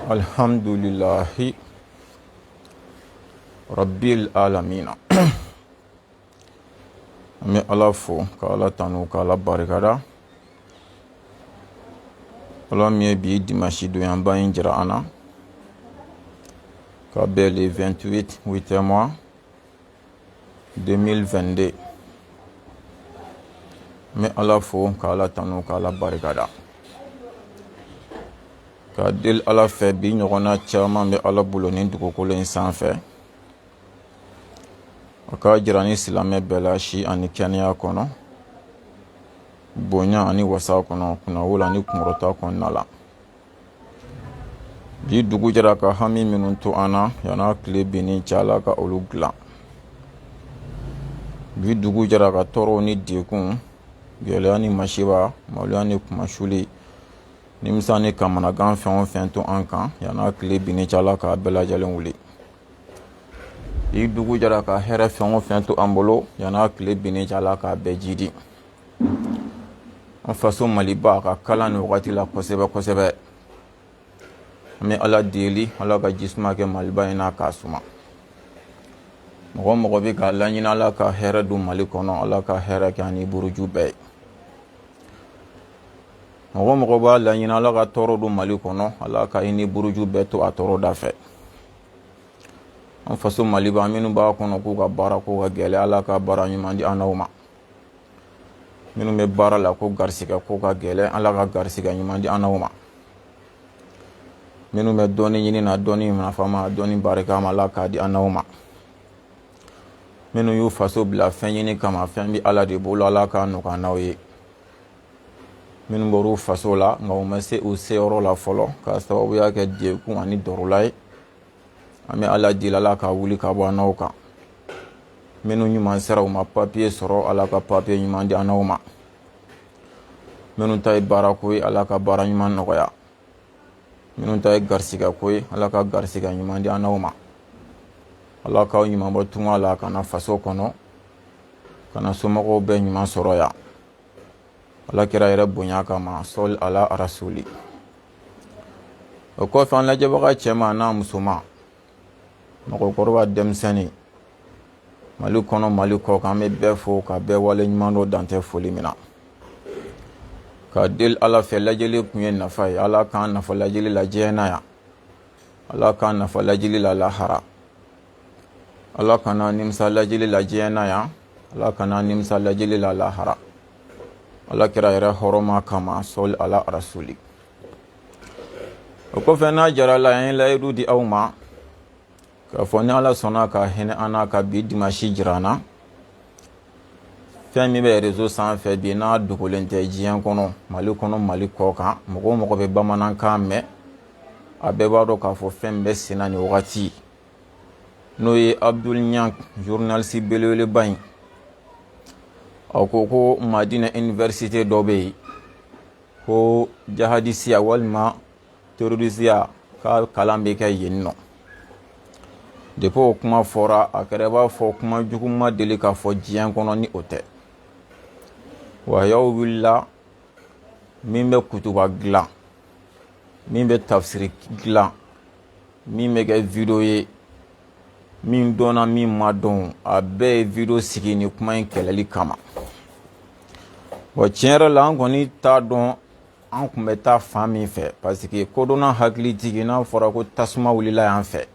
Alhamdulillahi Rabbil alamina. An bɛ Ala fo ka Ala tanu ka Ala barikada. Ala min ye bi dimanche doyanba in jira an na ka bɛn le 28 8e mois 2022. An bɛ Ala fo ka Ala tanu ka Ala barikada. Ka deli Ala fɛ bi ɲɔgɔnna caman bɛ Ala bolo ni dugukolo in sanfɛ. A ka jira ni silamɛ bɛɛ la si ani kɛnɛya kɔnɔ, bonya ani wasa kɔnɔ, kunnawolo ani kunkɔrɔta kɔnɔna la. Bi dugu jɛra ka hami minnu to an na yan'a tile binni cɛ Ala ka olu dilan. Bi dugu jɛra ka tɔɔrɔw ni degun, gɛlɛya ni masiba, maloya ni kumasuli, nimisa ni kamanagan fɛn o fɛn to an kan yan'a tile binni cɛ Ala k'a bɛɛ lajɛlen wuli. Bi dugu jɛra ka hɛrɛ fɛn o fɛn to an bolo yan'a tile binni cɛ Ala k'a bɛɛ jidi. An faso Maliba ka kalan ni wagati la kosɛbɛ kosɛbɛ. An bɛ Ala deli Ala ka jisuma kɛ Maliba in na k'a suma. Mɔgɔ mɔgɔ bɛ ka laɲini Ala ka hɛrɛ don Mali kɔnɔ, Ala ka hɛrɛ kɛ ani buruju bɛɛ ye. Mɔgɔ mɔgɔ b'a laɲini Ala ka tɔɔrɔ don Mali kɔnɔ, Ala ka i ni buruju bɛɛ to a tɔɔrɔ da fɛ. An faso Maliba minnu b'a kɔnɔ k'u ka baara ko ka gɛlɛ, Ala ka baara ɲuman di an n'aw ma. Minnu bɛ baara la ko garisigɛ ko ka gɛlɛ, Ala ka garisigɛ ɲuman di an n'aw ma. Minnu bɛ dɔɔni ɲini na, dɔɔni nafama, dɔɔni barika ma, Ala k'a di an n'aw ma. Minnu y'u faso bila fɛn ɲini kama, fɛn bɛ Ala de bolo, Ala k'a nɔgɔya n'aw ye. Minnu bɔr'u faso la nka u ma se u seyɔrɔ la fɔlɔ k'a sababuya kɛ degun ani dɔrɔla ye, an bɛ Ala deli Ala ka wuli ka bɔ an n'aw kan. Minnu ɲuman sera u ma papiye sɔrɔ, Ala ka papiye ɲuman di an n'aw ma. Minnu ta ye baara ko ye, Ala ka baara ɲuman nɔgɔya. Minnu ta ye garisigɛ ko ye, Ala ka garisigɛ ɲuman di an n'aw ma. Ala k'aw ɲuman bɔ tunga la ka na faso kɔnɔ, ka na somɔgɔw bɛɛ ɲuman sɔrɔ yan. Ala kira yɛrɛ bonya kama, sɔli ala rasuli. O kɔfɛ an lajɛbaga cɛman n'a musoman, mɔgɔkɔrɔba denmisɛnnin, Mali kɔnɔ Mali kɔ kan, an bɛ bɛɛ fo ka bɛɛ wale ɲuman dɔ dantɛ foli min na. Ka deli Ala fɛ lajɛli kun ye nafa ye, Ala k'an nafa lajɛli la diɲɛ na yan, Ala k'an nafa lajɛli la lahara. Ala kana nimisa lajɛli la diɲɛ na yan, Ala kana nimisa lajɛli la lahara. Ala kira yɛrɛ hɔrɔma kama, sɔli ala rasuli. O kɔfɛ n'a jara la, an ye layidu di aw ma k'a fɔ ni Ala sɔnna ka hinɛ an na ka bi dimanche jira an na. Fɛn min bɛ réseau sanfɛ bi n'a dogolen tɛ diɲɛ kɔnɔ, Mali kɔnɔ Mali kɔ kan, mɔgɔ mɔgɔ bɛ bamanankan mɛn, a bɛɛ b'a dɔn k'a fɔ fɛn min bɛ sen na nin wagati, n'o ye Abdul Ɲangi journaliste belebeleba in. A ko Madina université dɔ bɛ yen ko jahadisiya walima terrorisiya ka kalan bɛ kɛ yen nɔ. Depuis o kuma fɔra, a kɛra b'a fɔ kuma jugu ma deli k'a fɔ diɲɛ kɔnɔ ni o tɛ. Wahayaw wulila min bɛ kutuba dilan, min bɛ tafsiri dilan, min bɛ kɛ video ye, min dɔnna min ma dɔn, a bɛɛ ye video sigi ni kuma in kɛlɛli kama. Bon tiɲɛ yɛrɛ la an kɔni t'a dɔn an kun bɛ taa fan min fɛ, parce que kodɔnna hakilitigi n'a fɔra ko tasuma wulila yan fɛ,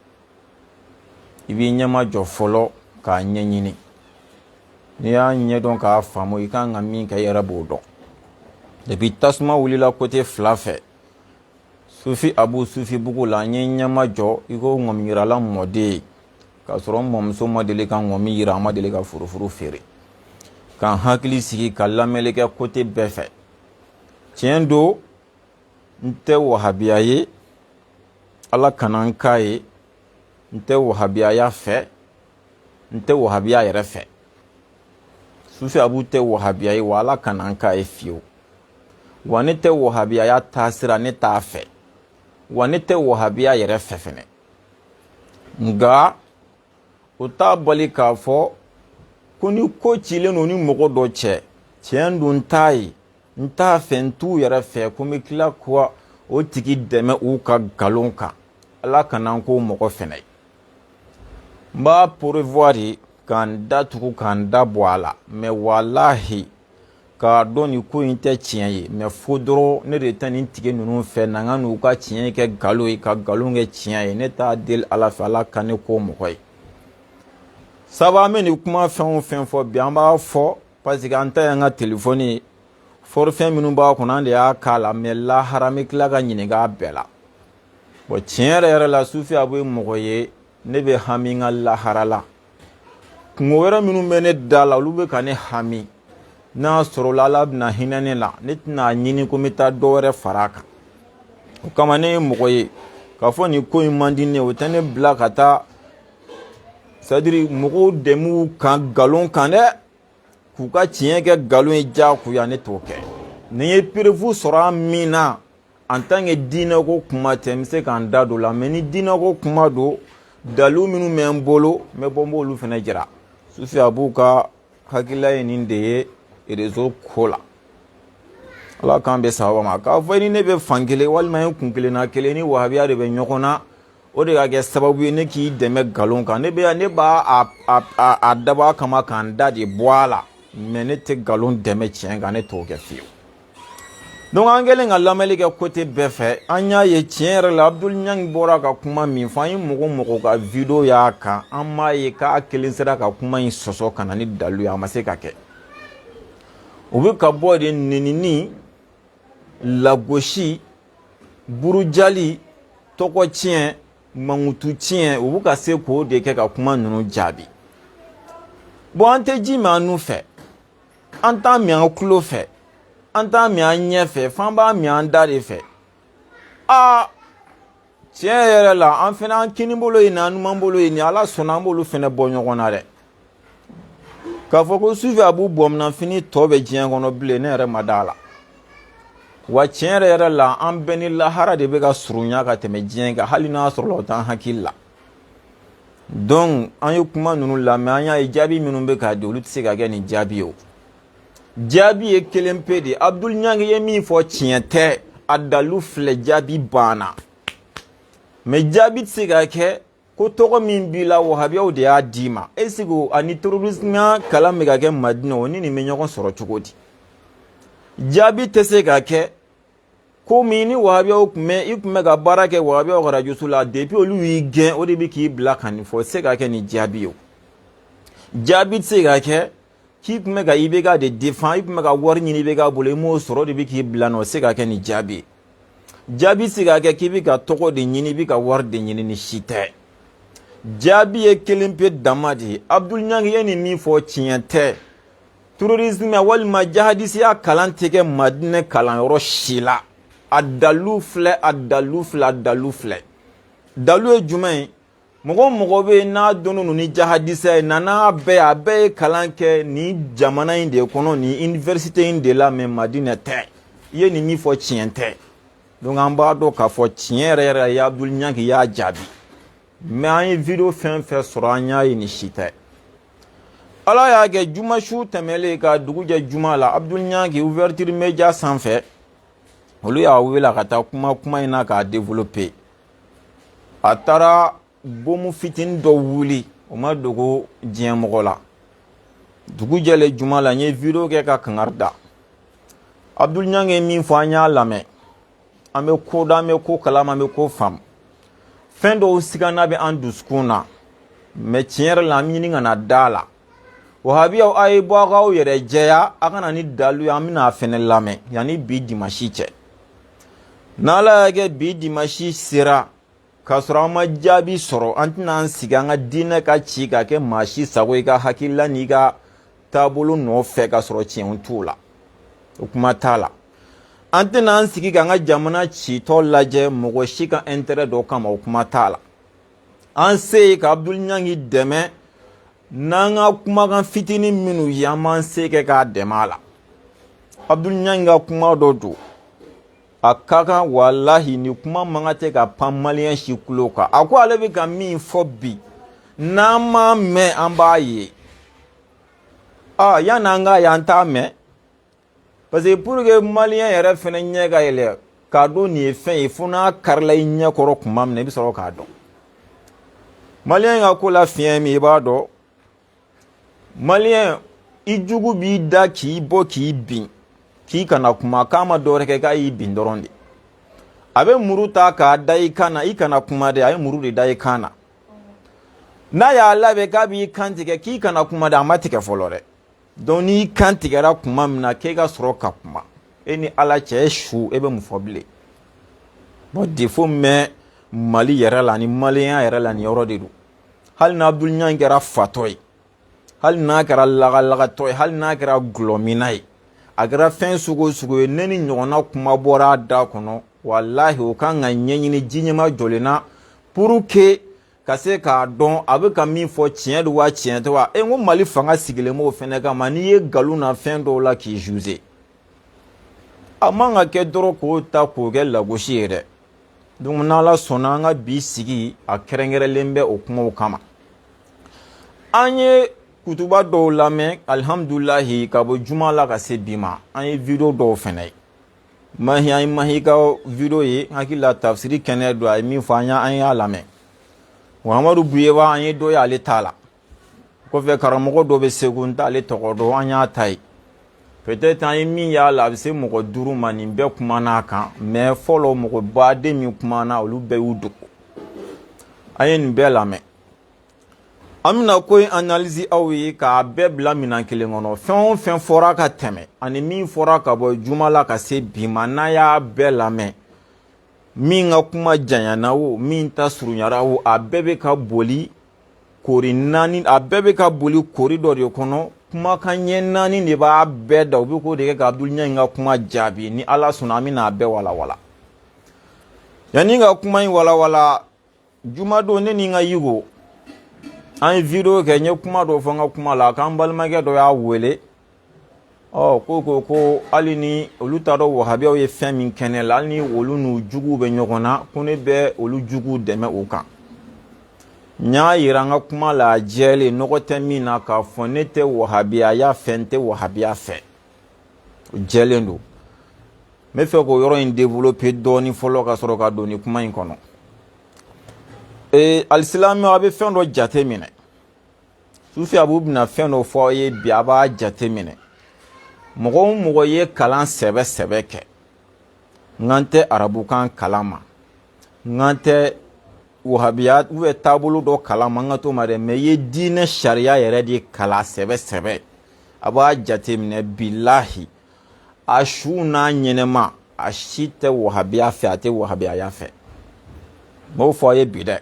i b'i ɲɛma jɔ fɔlɔ k'a ɲɛɲini. N'i y'a ɲɛdɔn k'a faamu, i kan ka min kɛ i yɛrɛ b'o dɔn. Depuis tasuma wulila côté fila fɛ, Sufi Abu Sufi bugu la, n ye ɲɛma jɔ i ko ŋɔmiyirala mɔden, k'a sɔrɔ n mɔmuso ma deli ka ŋɔmi yira, a ma deli ka furufuru feere. K'an hakili sigi ka lamɛnli kɛ côté bɛɛ fɛ. Tiɲɛ don, n tɛ wahabiya ye, Ala kana n k'a ye, n tɛ wahabiyaya fɛ, n tɛ wahabiya yɛrɛ fɛ. Sufi Abu tɛ wahabiya ye, wa Ala kana n k'a ye fiyewu. Wa ne tɛ wahabiyaya taasira, ne t'a fɛ. Wa ne tɛ wahabiya yɛrɛ fɛ fɛnɛ. Nka o t'a bali k'a fɔ ko ni ko cilen don ni mɔgɔ dɔ cɛ, tiɲɛ don n t'a ye, n t'a fɛ, n t'u yɛrɛ fɛ, ko n bɛ tila ka o tigi dɛmɛ u ka nkalon kan. ala kana ko mɔgɔ fɛnɛ mba pourvoir kan datugu kan dabɔ a la mais wallahi ka dɔn ni ko in tɛ tiɲɛ ye mais fo dɔrɔn ne de tɛ nin tigɛ ninnu fɛ na ka n'u ka tiɲɛ kɛ nkalon ye ka nkalon kɛ tiɲɛ ye ne t'a deli ala fɛ ala ka ne ko mɔgɔ ye sabu an bɛ nin kuma fɛn o fɛn fɔ bi an b'a fɔ parce que an ta y'an ka téléphone ye forfait minnu b'a kɔnɔ an de y'a k'a la mais lahara an bɛ tila ka ɲininka a bɛɛ la bon tiɲɛ yɛrɛ yɛrɛ la Sufi Abu ye mɔgɔ ye ne bɛ hami n ka lahara la kungo wɛrɛ minnu bɛ ne da la olu bɛ ka ne hami n'a sɔrɔla ala bɛna hinɛ ne la ne tɛna ɲini ko n bɛ taa dɔ wɛrɛ fara a kan o kama ne ye mɔgɔ ye k'a fɔ nin ko in man di ne o tɛ ne bila ka taa c'est à dire mɔgɔw dɛmɛ kan nkalon kan dɛ k'u ka tiɲɛ kɛ nkalon ye diyagoya ne t'o kɛ ni n ye preuve sɔrɔ min na en tant que diinɛ ko kuma tɛ n bɛ se k'an da don la mais ni diinɛ ko kuma don dalilu minnu bɛ n bolo n bɛ bɔ n b'olu fana jira Sufi Abu ka hakilila ye nin de ye réseau ko la ala k'an bɛ sababa ma k'a fɔ ni ne bɛ fan kelen walima n kun kelen na kelen ni wahabiya de bɛ ɲɔgɔn na o de ka kɛ sababu ye ne k'i dɛmɛ nkalon kan ne b'a a dabɔ a kama k'an da de bɔ a la mais ne tɛ nkalon dɛmɛ tiɲɛ kan ne t'o kɛ fiyewu donc an kɛlen ka lamɛnni kɛ côté bɛɛ fɛ an y'a ye tiɲɛ yɛrɛ la Abdul Ɲangi bɔra ka kuma min fɔ an ye mɔgɔ ka video y'a kan an m'a ye k'a kelen sera ka kuma in sɔsɔ ka na ni dalilu ye a ma se ka kɛ u bɛ ka bɔ de nenini lagosi burujali tɔgɔ tiɲɛ mankutu tiɲɛ u bɛ ka se k'o de kɛ ka kuma ninnu jaabi bon an tɛ ji min an nu fɛ an t'a min an tulo fɛ an t'a min an ɲɛ fɛ f'an b'a min an da de fɛ tiɲɛ yɛrɛ la an fana an kini bolo ye nin an numan bolo ye nin ala sɔnna an b'olu fana bɔ ɲɔgɔn na dɛ k'a fɔ ko Sufi Abu bɔminafini tɔ bɛ diɲɛ kɔnɔ bilen ne yɛrɛ ma d'a la wa tiɲɛ yɛrɛ la an bɛɛ ni lahara de bɛ ka surunya ka tɛmɛ diɲɛ kan hali n'a sɔrɔ o t'an hakili la donc an ye kuma ninnu lamɛn an y'a ye jaabi minnu bɛ k'a di olu tɛ se ka kɛ nin jaabi ye o jaabi ye kelen pe de Abdul Ɲangi ye min fɔ tiɲɛ tɛ a dalilu filɛ jaabi banna mais jaabi tɛ se ka kɛ ko tɔgɔ min b'i la wahabiyaw de y'a d'i ma est ce que ani terrorisme kalan bɛ ka kɛ Madina o ni nin bɛ ɲɔgɔn sɔrɔ cogo di jaabi tɛ se ka kɛ ko min ni wahabiyaw i tun bɛ ka baara kɛ wahabiyaw ka radio so la depuis olu y'i gɛn o de bɛ k'i bila ka nin fɔ se ka kɛ nin jaabi ye o jaabi tɛ se ka kɛ k'i tun bɛ ka IBK de défend i tun bɛ ka wari ɲini IBK bolo i m'o sɔrɔ o de bɛ k'i bila nɔ o se ka kɛ nin jaabi ye jaabi tɛ se ka kɛ k'i bɛ ka tɔgɔ de ɲini i bɛ ka wari de ɲini ni si tɛ jaabi ye kelen pe dama de ye Abdul Ɲangi ye nin min fɔ tiɲɛ tɛ terrorisme walima jahadisiya kalan tɛ kɛ Madinɛ kalanyɔrɔ si la a dalilu filɛ dalilu ye jumɛn ye mɔgɔ bɛ yen n'a dɔnnen don ni jahadisiya ye nana a bɛɛ ye kalan kɛ nin jamana in de kɔnɔ nin université in de la mais Madinɛ tɛ i ye nin min fɔ tiɲɛ tɛ donc an b'a dɔn k'a fɔ tiɲɛ yɛrɛ ye Abdul Ɲangi y'a jaabi mais an ye video fɛn fɛn sɔrɔ an y'a ye nin si tɛ ala y'a kɛ juma su tɛmɛlen ka dugu jɛ juma la Abdul Ɲangi ouverture média sanfɛ olu y'a wele ka taa kuma in na k'a développer a taara bomu fitinin dɔ wuli o ma dogo diɲɛ mɔgɔ la dugu jɛlen juma la n ye video kɛ ka kangari da Abdul Ɲangi ye min fɔ an y'a lamɛn an bɛ ko da an bɛ ko kalama an bɛ ko faamu fɛn dɔw sigana bɛ an dusukun na mais tiɲɛ yɛrɛ la an ɲini ka na da la wahabiyaw a ye bɔ a k'aw yɛrɛ jɛya a kana ni dalilu ye an bɛna a fɛnɛ lamɛn yanni bi dimanche cɛ n'ala y'a kɛ bi dimanche sera k'a sɔrɔ an ma jaabi sɔrɔ an tɛna an sigi an ka diinɛ ka ci ka kɛ maa si sago i ka hakilila n'i ka taabolo nɔfɛ k'a sɔrɔ tiɲɛ t'o la o kuma t'a la an tɛna an sigi k'an ka jamana citɔ lajɛ mɔgɔ si ka intérêt dɔ kama o kuma t'a la an se ye ka Abdul Ɲangi dɛmɛ n'an ka kumakan fitinin minnu ye an b'an se kɛ k'a dɛmɛ a la Abdul Ɲangi ka kuma dɔ don a ka kan walahi ni kuma man ka tɛ ka pan maliyɛn si tulo kan a ko ale bɛ ka min fɔ bi n'an m'a mɛn an b'a ye yanni an k'a ye an t'a mɛn parce que pour que maliyɛn yɛrɛ fana ɲɛ ka yɛlɛ k'a dɔn nin ye fɛn ye fo n'a karila i ɲɛ kɔrɔ tuma min na i bɛ sɔrɔ k'a dɔn. Maliyɛn ka ko la fiɲɛ min i b'a dɔn maliyɛn i jugu b'i da k'i bɔ k'i bin k'i kana kuma k'a ma dɔwɛrɛ kɛ k'a y'i bin dɔrɔn de. A bɛ muru ta k'a da i kan na i kana kuma de a ye muru de da i kan na. N'a y'a labɛn k'a b'i kan tigɛ k'i kana kuma de a ma tigɛ fɔlɔ dɛ. Donc n'i kan tigɛra kuma min na k'e ka sɔrɔ ka kuma e ni Ala cɛ su e bɛ mun fɔ bilen. Bon défaut mɛ Mali yɛrɛ la ni maliyɛnya yɛrɛ la ni yɔrɔ de don. Hali n'a Abdul Ɲan kɛra fatɔ ye hali n'a kɛra lagalagatɔ ye hali n'a kɛra gulɔmina ye a kɛra fɛn sugu sugu ye ne ni ɲɔgɔnna kuma bɔra a da kɔnɔ wallahi o kan ka ɲɛɲini jiɲɛma jɔlenna pour que ka se k'a dɔn a bɛ ka min fɔ tiɲɛ don wa tiɲɛ tɛ wa. N ko Mali fanga sigilen m'o fɛnɛ kama n'i ye nkalon na fɛn dɔw la k'i juger a man ka kɛ dɔrɔn k'o ta k'o kɛ lagosi ye dɛ. Donc n'Ala sɔnna an ka bi sigi a kɛrɛnkɛrɛnlen bɛ o kumaw kama. An ye kutuba dɔw lamɛn alhamdulilahi ka bɔ juma la ka se bi ma an ye video dɔw fɛnɛ ye. Mahi an ye Mahi ka video ye hakili la tafsiri kɛnɛ don a ye min fɔ an y'a lamɛn. Muhamadu Buyeba an ye dɔ ye ale t'a la. Kɔfɛ karamɔgɔ dɔ bɛ Segu n t'ale tɔgɔ dɔn an y'a ta ye. Peut-être an ye min y'a la a bɛ se mɔgɔ 5 ma nin bɛɛ kumana a kan mais fɔlɔ mɔgɔ baden min kumana olu bɛɛ y'u dogo. An ye nin bɛɛ lamɛn. An bɛna ko in analyse aw ye k'a bɛɛ bila minɛn kelen kɔnɔ fɛn o fɛn fɔra ka tɛmɛ ani min fɔra ka bɔ juma la ka se bi ma n'a y'a bɛɛ lamɛn min ka kuma janyana o min ta surunyara o a bɛɛ bɛ ka boli kori 4 a bɛɛ bɛ ka boli kori dɔ de kɔnɔ kumakan ɲɛ 4 de b'a bɛɛ da u bɛ k'o de kɛ ka Abdul Ɲan ka kuma jaabi ni Ala sɔnna an bɛna a bɛɛ walawala. Yani ka kuma in walawala juma don ne ni n ka yigo an ye video kɛ n ye kuma dɔ fɔ n ka kuma la k'an balimakɛ dɔ y'a wele ko hali ni olu t'a dɔn wahabiyaw ye fɛn min kɛ ne la hali ni olu n'u juguw bɛ ɲɔgɔn na ko ne bɛ olu juguw dɛmɛ o kan. N y'a yira n ka kuma la a jɛlen nɔgɔ tɛ min na k'a fɔ ne tɛ wahabiyaya fɛ n tɛ wahabiya fɛ o jɛlen don. N bɛ fɛ k'o yɔrɔ in développer dɔɔni fɔlɔ ka sɔrɔ ka don ni kuma in kɔnɔ. Alisilamɛw a bɛ fɛn dɔ jate minɛ sufi abu bɛna fɛn dɔ fɔ aw ye bi a b'a jate minɛ mɔgɔ o mɔgɔ ye kalan sɛbɛ kɛ n tɛ arabukan kalan ma n tɛ wahabiya taabolo dɔ kalan ma n ka to ma dɛ mais i ye diinɛ sariya yɛrɛ de kalan sɛbɛ a b'a jate minɛ bilahi a su n'a ɲɛnɛma a si tɛ wahabiya fɛ a tɛ wahabiyaya fɛ n b'o fɔ aw ye bi dɛ.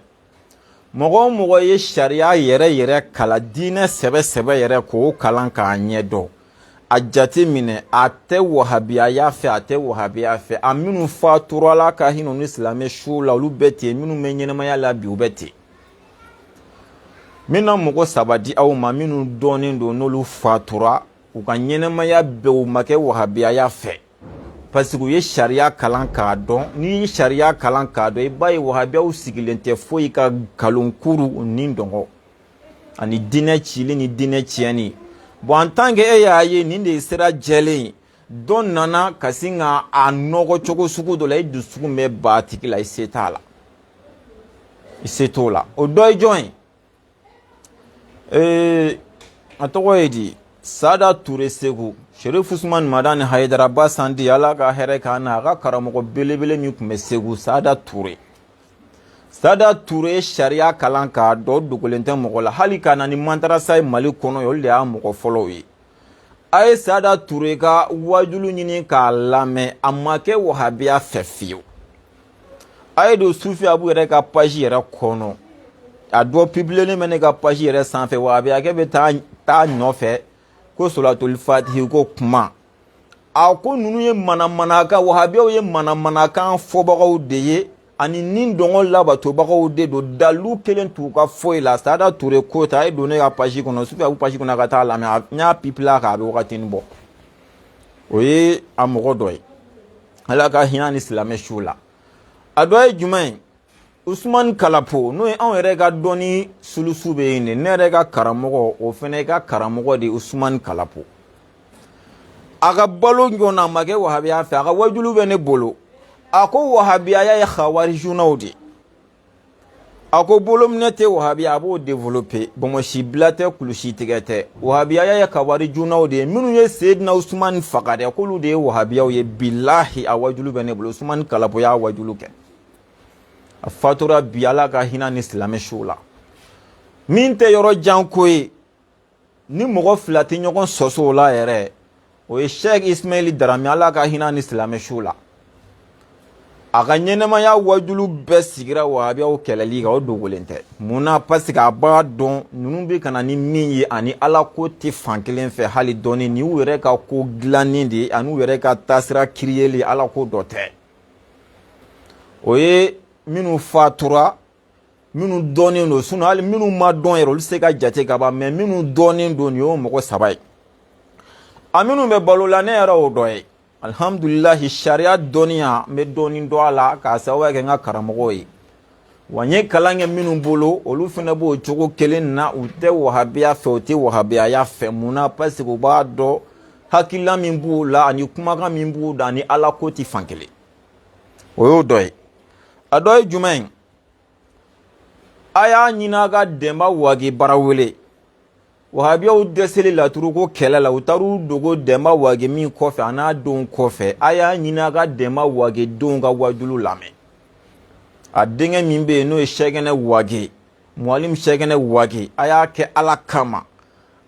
Mɔgɔ o mɔgɔ ye sariya yɛrɛ kalan diinɛ sɛbɛ yɛrɛ k'o kalan k'a ɲɛdɔn a jate minɛ a tɛ wahabiyaya fɛ a tɛ wahabiya fɛ a minnu fatura Ala ka hinɛ ni silamɛ su la olu bɛ ten minnu bɛ ɲɛnɛmaya la bi u bɛ ten. N bɛna mɔgɔ 3 di aw ma minnu dɔnnen don n'olu fatura u ka ɲɛnɛmaya bɛɛ u ma kɛ wahabiyaya fɛ parce que u ye sariya kalan k'a dɔn n'i ye sariya kalan k'a dɔn i b'a ye wahabiyaw sigilen tɛ foyi ka kalonkuru ni dɔngɔ ani diinɛ cili ni diinɛ tiɲɛni. Bon en tant que e y'a ye nin de ye sira jɛlen ye dɔ nana ka sin ka a nɔgɔ cogo sugu dɔ la i dusukun bɛ ban a tigi la i se t'a la i se t'o la o dɔ ye jɔn ye a tɔgɔ ye di Sada Ture Segu Sherif Usman Madani Haydarabad Sandi Ala ka hɛrɛ k'a na a ka karamɔgɔ belebele min tun bɛ Segu Sada Ture ye sariya kalan k'a dɔn dogolen tɛ mɔgɔ la hali ka na ni mantarasa ye Mali kɔnɔ olu de y'a mɔgɔ fɔlɔw ye. A ye Sada Ture ka wajulu ɲini k'a lamɛn a ma kɛ wahabiya fɛ fiyewu. A ye don sufi abu yɛrɛ ka page yɛrɛ kɔnɔ a dɔ publier bɛ ne ka page yɛrɛ sanfɛ wahabiyakɛ bɛ taa ɲɔfɛ ko solatul fatihi ko kuma a ko nunu ye manamanakan wahabiyaw ye manamanakan fɔbagaw de ye ani nin dɔngɔ labatobagaw de don dalu kelen t'u ka foyi la Sada Ture ko ta a ye don ne ka page kɔnɔ sufi abu page kɔnɔ ka taa lamɛn n y'a pipila k'a bɛ wagatinin bɔ o ye a mɔgɔ dɔ ye Ala ka hinɛ ni silamɛ su la. A dɔ ye jumɛn ye Usman Kalapo n'o ye anw yɛrɛ ka dɔnni sulusu bɛ yen de ne yɛrɛ ka karamɔgɔ o fana ka karamɔgɔ de Usman Kalapo a ka balo ɲɔgɔnna a ma kɛ wahabiya fɛ a ka wajulu bɛ ne bolo ako wahabiya ya khawarijuna de ako bolomne te wahabiya abo développer bon si blate kulusi tigete wahabiya ya khawarijuna de minu ye sayyidina usman faqade ko lu de wahabiya ye billahi awajulu bene bolo usman kalapo ya awajulu ke afatura biala ka hina ni islamé shula min te yoro jankoy ni mogo flati ɲɔgɔn soso la yɛrɛ o ye Sheikh Ismail Darame ala ka hina ni islamé shula a ka ɲɛnɛmaya wajulu bɛɛ sigira wahabiyaw kɛlɛli kan o dogolen tɛ munna parce que a b'a dɔn ninnu bɛ kana ni min ye ani ala ko tɛ fan kelen fɛ hali dɔɔni ni u yɛrɛ ka ko dilannen de ani u yɛrɛ ka taasira kiriyeli ala ko dɔ tɛ o ye minnu fatura minnu dɔnnen don sinon hali minnu ma dɔn yɛrɛ olu se ka jate ka ban mais minnu dɔnnen don nin y'o mɔgɔ saba ye a minnu bɛ balo la ne yɛrɛ y'o dɔ ye alhamdulilahi sariya dɔnniya n bɛ dɔɔnin dɔn a la k'a sababuya kɛ n ka karamɔgɔw ye wa n ye kalan kɛ minnu bolo olu fana b'o cogo kelen na u tɛ wahabiya fɛ u tɛ wahabiyaya fɛ munna parce que u b'a dɔn hakilila min b'u la ani kumakan min b'u da ani ala ko tɛ fan kelen o y'o dɔ ye a dɔ ye jumɛn ye a y'a ɲini a ka dɛnba wagi bara wele wahabiyaw dɛsɛli laturu ko kɛlɛ la u taar'u dogo dɛnba wagi min kɔfɛ a n'a denw kɔfɛ a y'a ɲini a ka dɛnba wagi denw ka wajulu lamɛn a denkɛ min bɛ yen n'o ye sɛgɛnɛ wagi mualim sɛgɛnɛ wagi a y'a kɛ ala kama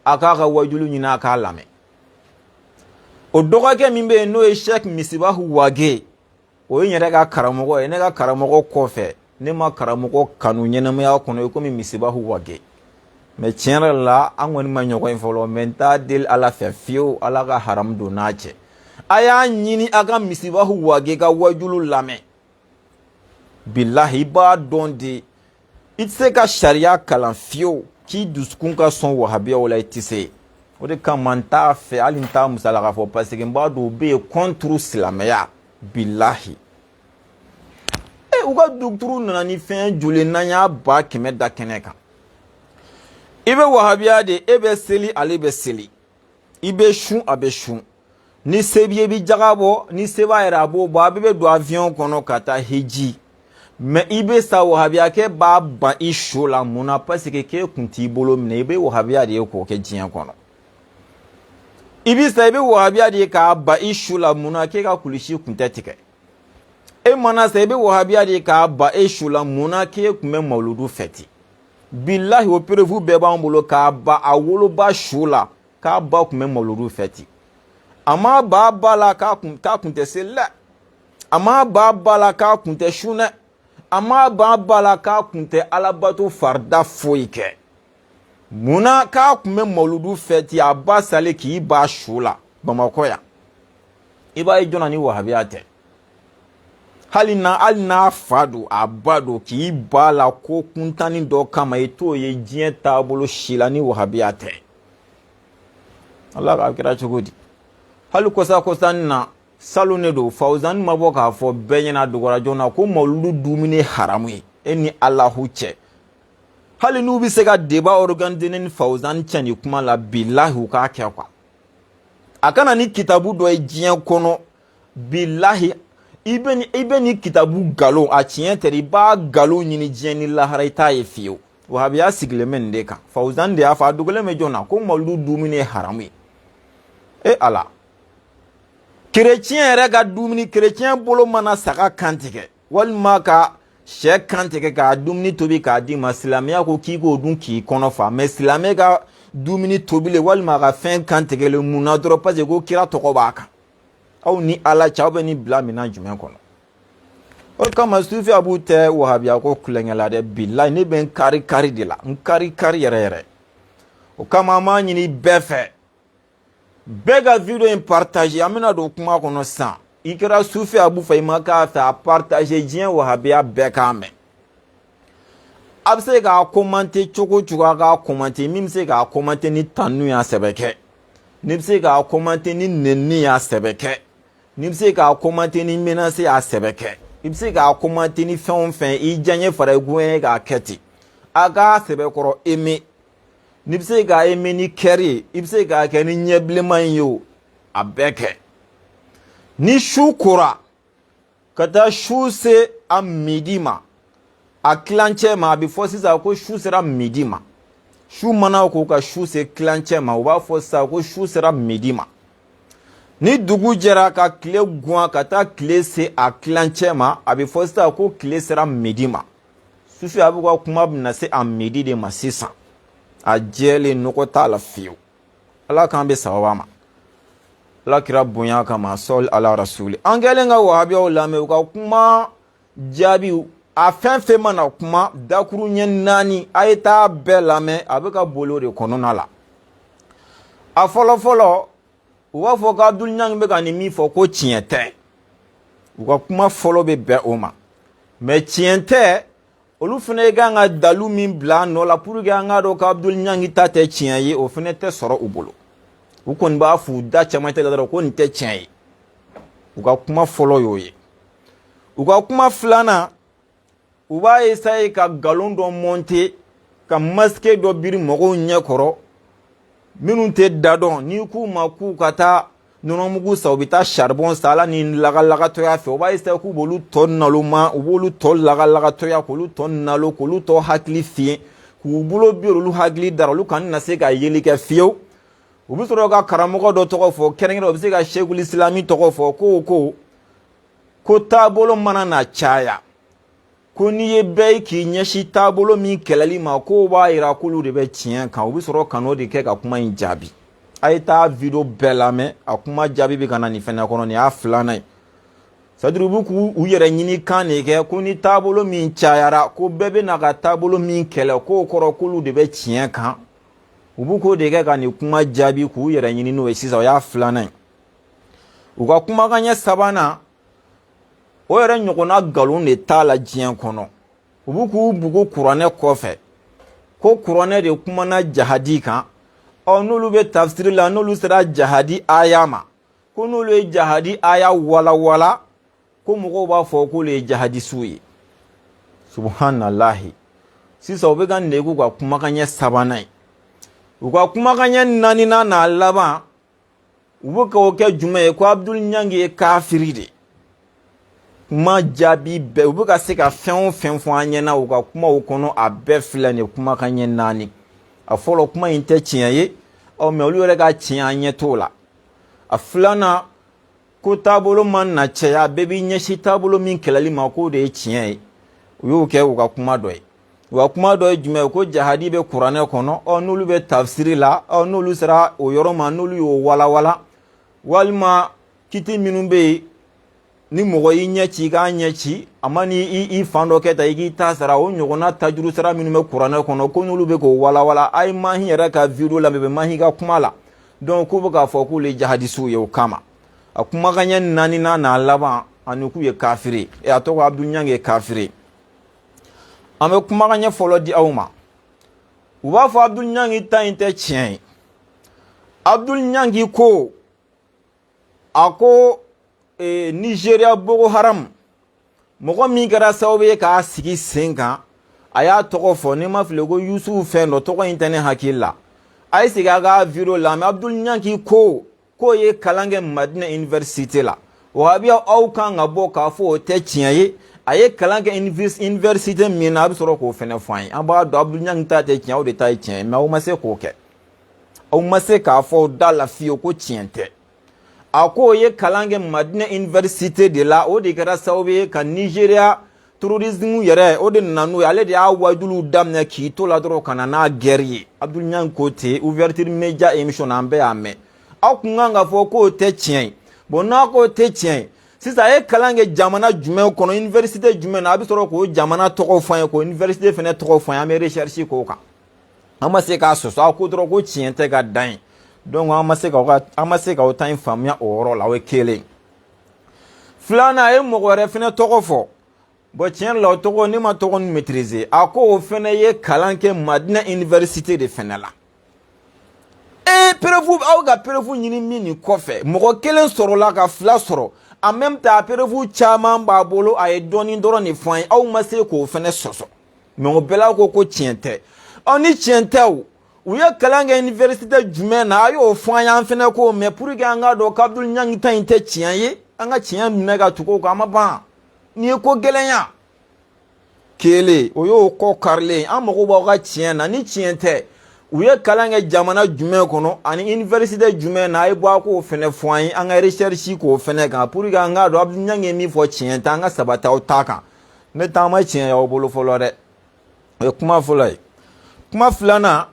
a k'a ka wajulu ɲini a k'a lamɛn o dɔgɔkɛ min bɛ yen n'o ye Sheikh Misibahu wagi o ye n yɛrɛ ka karamɔgɔ ye ne ka karamɔgɔ kɔfɛ ne ma karamɔgɔ kanu ɲɛnamaya kɔnɔ i komi Misibahu wagi mais tiɲɛ yɛrɛ la an kɔni ma ɲɔgɔn ye fɔlɔ mais n t'a deli ala fɛ fiyewu ala ka haramu don n'a cɛ a y'a ɲini a ka Misibahu wagi ka wajulu lamɛn bilahi i b'a dɔn de i tɛ se ka sariya kalan fiyewu k'i dusukun ka sɔn wahabiyaw la i tɛ se o de kama n t'a fɛ hali n t'a musala k'a fɔ parce que n b'a dɔn u bɛ yen contre silamɛya bilahi u ka duguturu nana ni fɛn joli n'an y'a ba kɛmɛ da kɛnɛ kan i bɛ wahabiya de e bɛ seli ale bɛ seli i bɛ sun a bɛ sun ni se b'i ye i bɛ jaga bɔ ni se b'a yɛrɛ a b'o bɔ a bɛɛ bɛ don avion kɔnɔ ka taa hiji mais i bɛ sa wahabiya kɛ b'a ban i so la munna parce que k'e kun t'i bolo minɛ i bɛ wahabiya de ye k'o kɛ diɲɛ kɔnɔ i bɛ sa i bɛ wahabiya de ye k'a ban i so la munna k'e ka kulusi kun tɛ tigɛ e mana sa i bɛ wahabiya de ye k'a ban e so la munna k'e kun bɛ mawuludu fɛti bilahi o preuve bɛɛ b'an bolo k'a ban a woloba so la k'a ba kun bɛ mawuludu fɛti a ma ban a ba la k'a kun tɛ seli dɛ a ma ban a ba la k'a kun tɛ sun dɛ a ma ban a ba la k'a kun tɛ alabato farida foyi kɛ munna k'a kun bɛ mawuludu fɛti a ba salen k'i ba so la bamakɔ yan i b'a ye jɔnna ni wahabiya tɛ hali n'a fa don a ba don k'i ba la ko kuntanni dɔ kama i t'o ye diɲɛ taabolo si la ni wahabiya tɛ ala k'a kɛra cogo di hali kɔsa-kɔsani na salon ne don Fawzani ma bɔ k'a fɔ bɛɛ ɲɛna dogora na ko mawuludu dumuni haramu ye e ni Alahu cɛ hali n'u bɛ se ka débat organiser ni Fawzani cɛ ni kuma la bilahi u k'a kɛ quoi a kana ni kitabu dɔ ye diɲɛ kɔnɔ bilahi i bɛ ni kitabu galon a tiɲɛ tɛ i b'a galon ɲini diɲɛ ni lahara i t'a ye fiyewu wahabiya sigilen bɛ nin de kan Fawzani de y'a fɔ a dogolen bɛ jɔn na ko mawuludu dumuni ye haramu ye e ala kerecɛn yɛrɛ ka dumuni kerecɛn bolo mana saga kan tigɛ walima ka sɛ kan tigɛ k'a dumuni tobi k'a d'i ma silamɛya ko k'i k'o dun k'i kɔnɔ fa mais silamɛ ka dumuni tobilen walima a ka fɛn kan tigɛlen mun na dɔrɔn parce que ko kira tɔgɔ b'a kan aw ni ala cɛ aw bɛ ni bila minɛn jumɛn kɔnɔ o kama sufiya b'u tɛ wahabiya ko kulonkɛ la dɛ bilahi ne bɛ n kari kari de la n kari kari yɛrɛ yɛrɛ o kama an b'a ɲini bɛɛ fɛ bɛɛ ka video in partager an bɛna don kuma kɔnɔ sisan i kɛra sufiya b'u fɛ i ma k'a fɛ a partager diɲɛ wahabiya bɛɛ k'a mɛn a bɛ se k'a commenter cogo cogo a k'a commenter min bɛ se k'a commenter ni tanu y'a sɛbɛ kɛ ni bɛ se k'a commenter ni nɛnini y'a sɛbɛ kɛ ni bɛ se k'a commenter ni menace y'a sɛbɛ kɛ i bɛ se k'a commenter ni fɛn o fɛn i diyaɲɛ fara i goɲɛ k'a kɛ ten a k'a sɛbɛkɔrɔ aimer ni bɛ se k'a aimer ni kɛri ye i bɛ se k'a kɛ ni ɲɛ bilenman ye o a bɛɛ kɛ ni su kora ka taa su se a midi ma a kilancɛ ma a bɛ fɔ sisan ko su sera midi ma su mana ko ka su se kilancɛ ma u b'a fɔ sisan ko su sera midi ma ni dugu jɛra ka tile guwan ka taa tile se a kilancɛ ma a bɛ fɔ sisan ko tile sera midi ma sufi a b'u ka kuma bɛna se a midi de ma sisan a jɛlen nɔgɔ t'a la fiyewu ala k'an bɛ sababa ma ala kira bonya kama sɔli ala rasuli an kɛlen ka wahabiyaw lamɛn u ka kuma jaabi a fɛn fɛn mana kuma dakuru ɲɛ 4 a ye taa bɛɛ lamɛn a bɛ ka boli o de kɔnɔna la a fɔlɔfɔlɔ u b'a fɔ ko Abdul Niang bɛ ka nin min fɔ ko tiɲɛ tɛ u ka kuma fɔlɔ bɛ bɛn o ma mais tiɲɛ tɛ olu fana ye kan ka dalu min bila nɔ la pour que an ka dɔn ko Abdul Niang ta tɛ tiɲɛ ye o fana tɛ sɔrɔ u bolo u kɔni b'a f'u da caman tɛ dɔrɔn ko nin tɛ tiɲɛ ye u ka kuma fɔlɔ y'o ye u ka kuma filanan u b'a essayer ka galon dɔ monter ka masque dɔ biri mɔgɔw ɲɛ kɔrɔ minnu tɛ da dɔn ni k'u ma k'u ka taa nɔnɔmugu san u bɛ taa charbon san ala ni lagalagatɔya fɛ u b'a essayer k'u b'olu tɔ nalo ma u b'olu tɔ lagalagatɔya k'olu tɔ nalo k'olu tɔ hakili fiyɛ k'u bolo bi olu hakili dara olu kana na se ka yeli kɛ fiyewu u bɛ sɔrɔ ka karamɔgɔ dɔ tɔgɔ fɔ kɛrɛnkɛrɛn u bɛ se ka Sheikhul Islami tɔgɔ fɔ ko taabolo mana na caya ko n'i ye bɛɛ k'i ɲɛsin taabolo min kɛlɛli ma k'o b'a jira k'olu de bɛ tiɲɛ kan u bɛ sɔrɔ ka n'o de kɛ ka kuma in jaabi a ye taa video bɛɛ lamɛn a kuma jaabi bɛ ka na nin fɛnɛ kɔnɔ nin y'a filanan ye c'est-à-dire u bɛ k'u yɛrɛ ɲini kan de kɛ ko ni taabolo min cayara ko bɛɛ bɛ na ka taabolo min kɛlɛ k'o kɔrɔ k'olu de bɛ tiɲɛ kan u b'u k'o de kɛ ka nin kuma jaabi k'u yɛrɛ ɲini n'o ye sisan o y'a filanan ye u ka kumakan ɲɛ sabanan o yɛrɛ ɲɔgɔnna nkalon de t'a la diɲɛ kɔnɔ u b'u k'u bugu kuranɛ kɔfɛ ko kuranɛ de kumana jahadi kan n'olu bɛ tafsiri la n'olu sera jahadi aya ma ko n'olu ye jahadi aya walawala ko mɔgɔw b'a fɔ k'olu ye jahadisiw ye subhanallahi sisan u bɛ ka negu ka kumakan ɲɛ sabanan ye u ka kumakan ɲɛ 4nan n'a laban u bɛ k'o kɛ jumɛn ye ko Abdul Niang ye kafiri de kuma jaabi bɛɛ u bɛ ka se ka fɛn o fɛn fɔ an ɲɛna u ka kumaw kɔnɔ a bɛɛ filɛ nin kumakan ɲɛ 4 a fɔlɔ kuma in tɛ tiɲɛ ye mais olu yɛrɛ ka tiɲɛ an ɲɛ t'o la a filanan ko taabolo man na cɛya bɛɛ b'i ɲɛsin taabolo min kɛlɛli ma k'o de ye tiɲɛ ye u y'o kɛ u ka kuma dɔ ye u ka kuma dɔ ye jumɛn ye ko jahadi bɛ kuranɛ kɔnɔ n'olu bɛ tafsiri la n'olu sera o yɔrɔ ma n'olu y'o walawala walima kiti minnu bɛ yen ni mɔgɔ y'i ɲɛ ci i k'a ɲɛ ci a ma ni i fan dɔ kɛ ta i k'i ta sara o ɲɔgɔnna tajuru sara minnu bɛ kuranɛ kɔnɔ ko n'olu bɛ k'o walawala a ye Mahi yɛrɛ ka video lamɛn bɛ Mahi ka kuma la donc k'u bɛ k'a fɔ k'olu ye jahadisiw ye o kama a kumakan ɲɛ 4nan n'a laban ani k'u ye kafiri a tɔgɔ Abdul Niang ye kafiri an bɛ kumakan ɲɛ fɔlɔ di aw ma u b'a fɔ Abdul Niang ta in tɛ tiɲɛ ye Abdul Niang ko a ko Nigeria Boko Haram mɔgɔ min kɛra sababu ye k'a sigi sen kan a y'a tɔgɔ fɔ ne ma fili ko Yusufu fɛn dɔ tɔgɔ in tɛ ne hakili la a ye sigi a ka video la mais Abdul Niang ko k'o ye kalan kɛ Madina Université la wahabiya aw kan ka bɔ k'a fɔ o tɛ tiɲɛ ye a ye kalan kɛ université min na a bɛ sɔrɔ k'o fɛnɛ fɔ an ye an b'a dɔn Abdul Niang ta tɛ tiɲɛ o de ta ye tiɲɛ ye mais aw ma se k'o kɛ aw ma se k'a fɔ da la fiyewu ko tiɲɛ tɛ a ko ye kalan kɛ Madina Université de la o de kɛra sababu ye ka Nigeria terrorisme yɛrɛ o de nana n'o ye ale de y'a wajuluw daminɛ k'i to la dɔrɔn ka na n'a guerre ye Abdul Niang ko ten ouverture média émission na an bɛɛ y'a mɛn aw kun kan ka fɔ k'o tɛ tiɲɛ ye bon n'a k'o tɛ tiɲɛ ye sisan a ye kalan kɛ jamana jumɛn kɔnɔ université jumɛn na a bɛ sɔrɔ k'o jamana tɔgɔ fɔ an ye k'o université fɛnɛ tɔgɔ fɔ an ye an bɛ recherche k'o kan an ma se k'a sɔsɔ a ko dɔrɔn ko tiɲɛ tɛ ka dan ye donc an ma se k'aw ta in faamuya o yɔrɔ la o ye kelen filanan a ye mɔgɔ wɛrɛ fɛnɛ tɔgɔ fɔ bon tiɲɛ la o tɔgɔ ne ma tɔgɔ nin maîtriser a ko o fɛnɛ ye kalan kɛ Madina Université de fɛnɛ la preuve aw ka preuve ɲini min nin kɔfɛ mɔgɔ kelen sɔrɔla ka fila sɔrɔ en même temps preuve caman b'a bolo a ye dɔɔni dɔrɔn de fɔ an ye aw ma se k'o fɛnɛ sɔsɔ mais o bɛɛ la ko tiɲɛ tɛ ni tiɲɛ tɛ o u ye kalan kɛ université jumɛn na a y'o fɔ an ye an fɛnɛ ko mais pour que an ka dɔn k'Abdul Niang ta in tɛ tiɲɛ ye an ka tiɲɛ minɛ ka tugu o kan a ma ban ni ko gɛlɛnya kele o y'o kɔ karilen an mago b'aw ka tiɲɛ na ni tiɲɛ tɛ u ye kalan kɛ jamana jumɛn kɔnɔ ani université jumɛn na a ye bɔ a k'o fɛnɛ fɔ an ye an ka recherche k'o fɛnɛ kan pour que an k'a dɔn Abdou Niang ye min fɔ tiɲɛ tɛ an ka sabati aw ta kan ne ta ma tiɲɛ y'aw bolo fɔlɔ dɛ o ye kuma fɔlɔ ye kuma filanan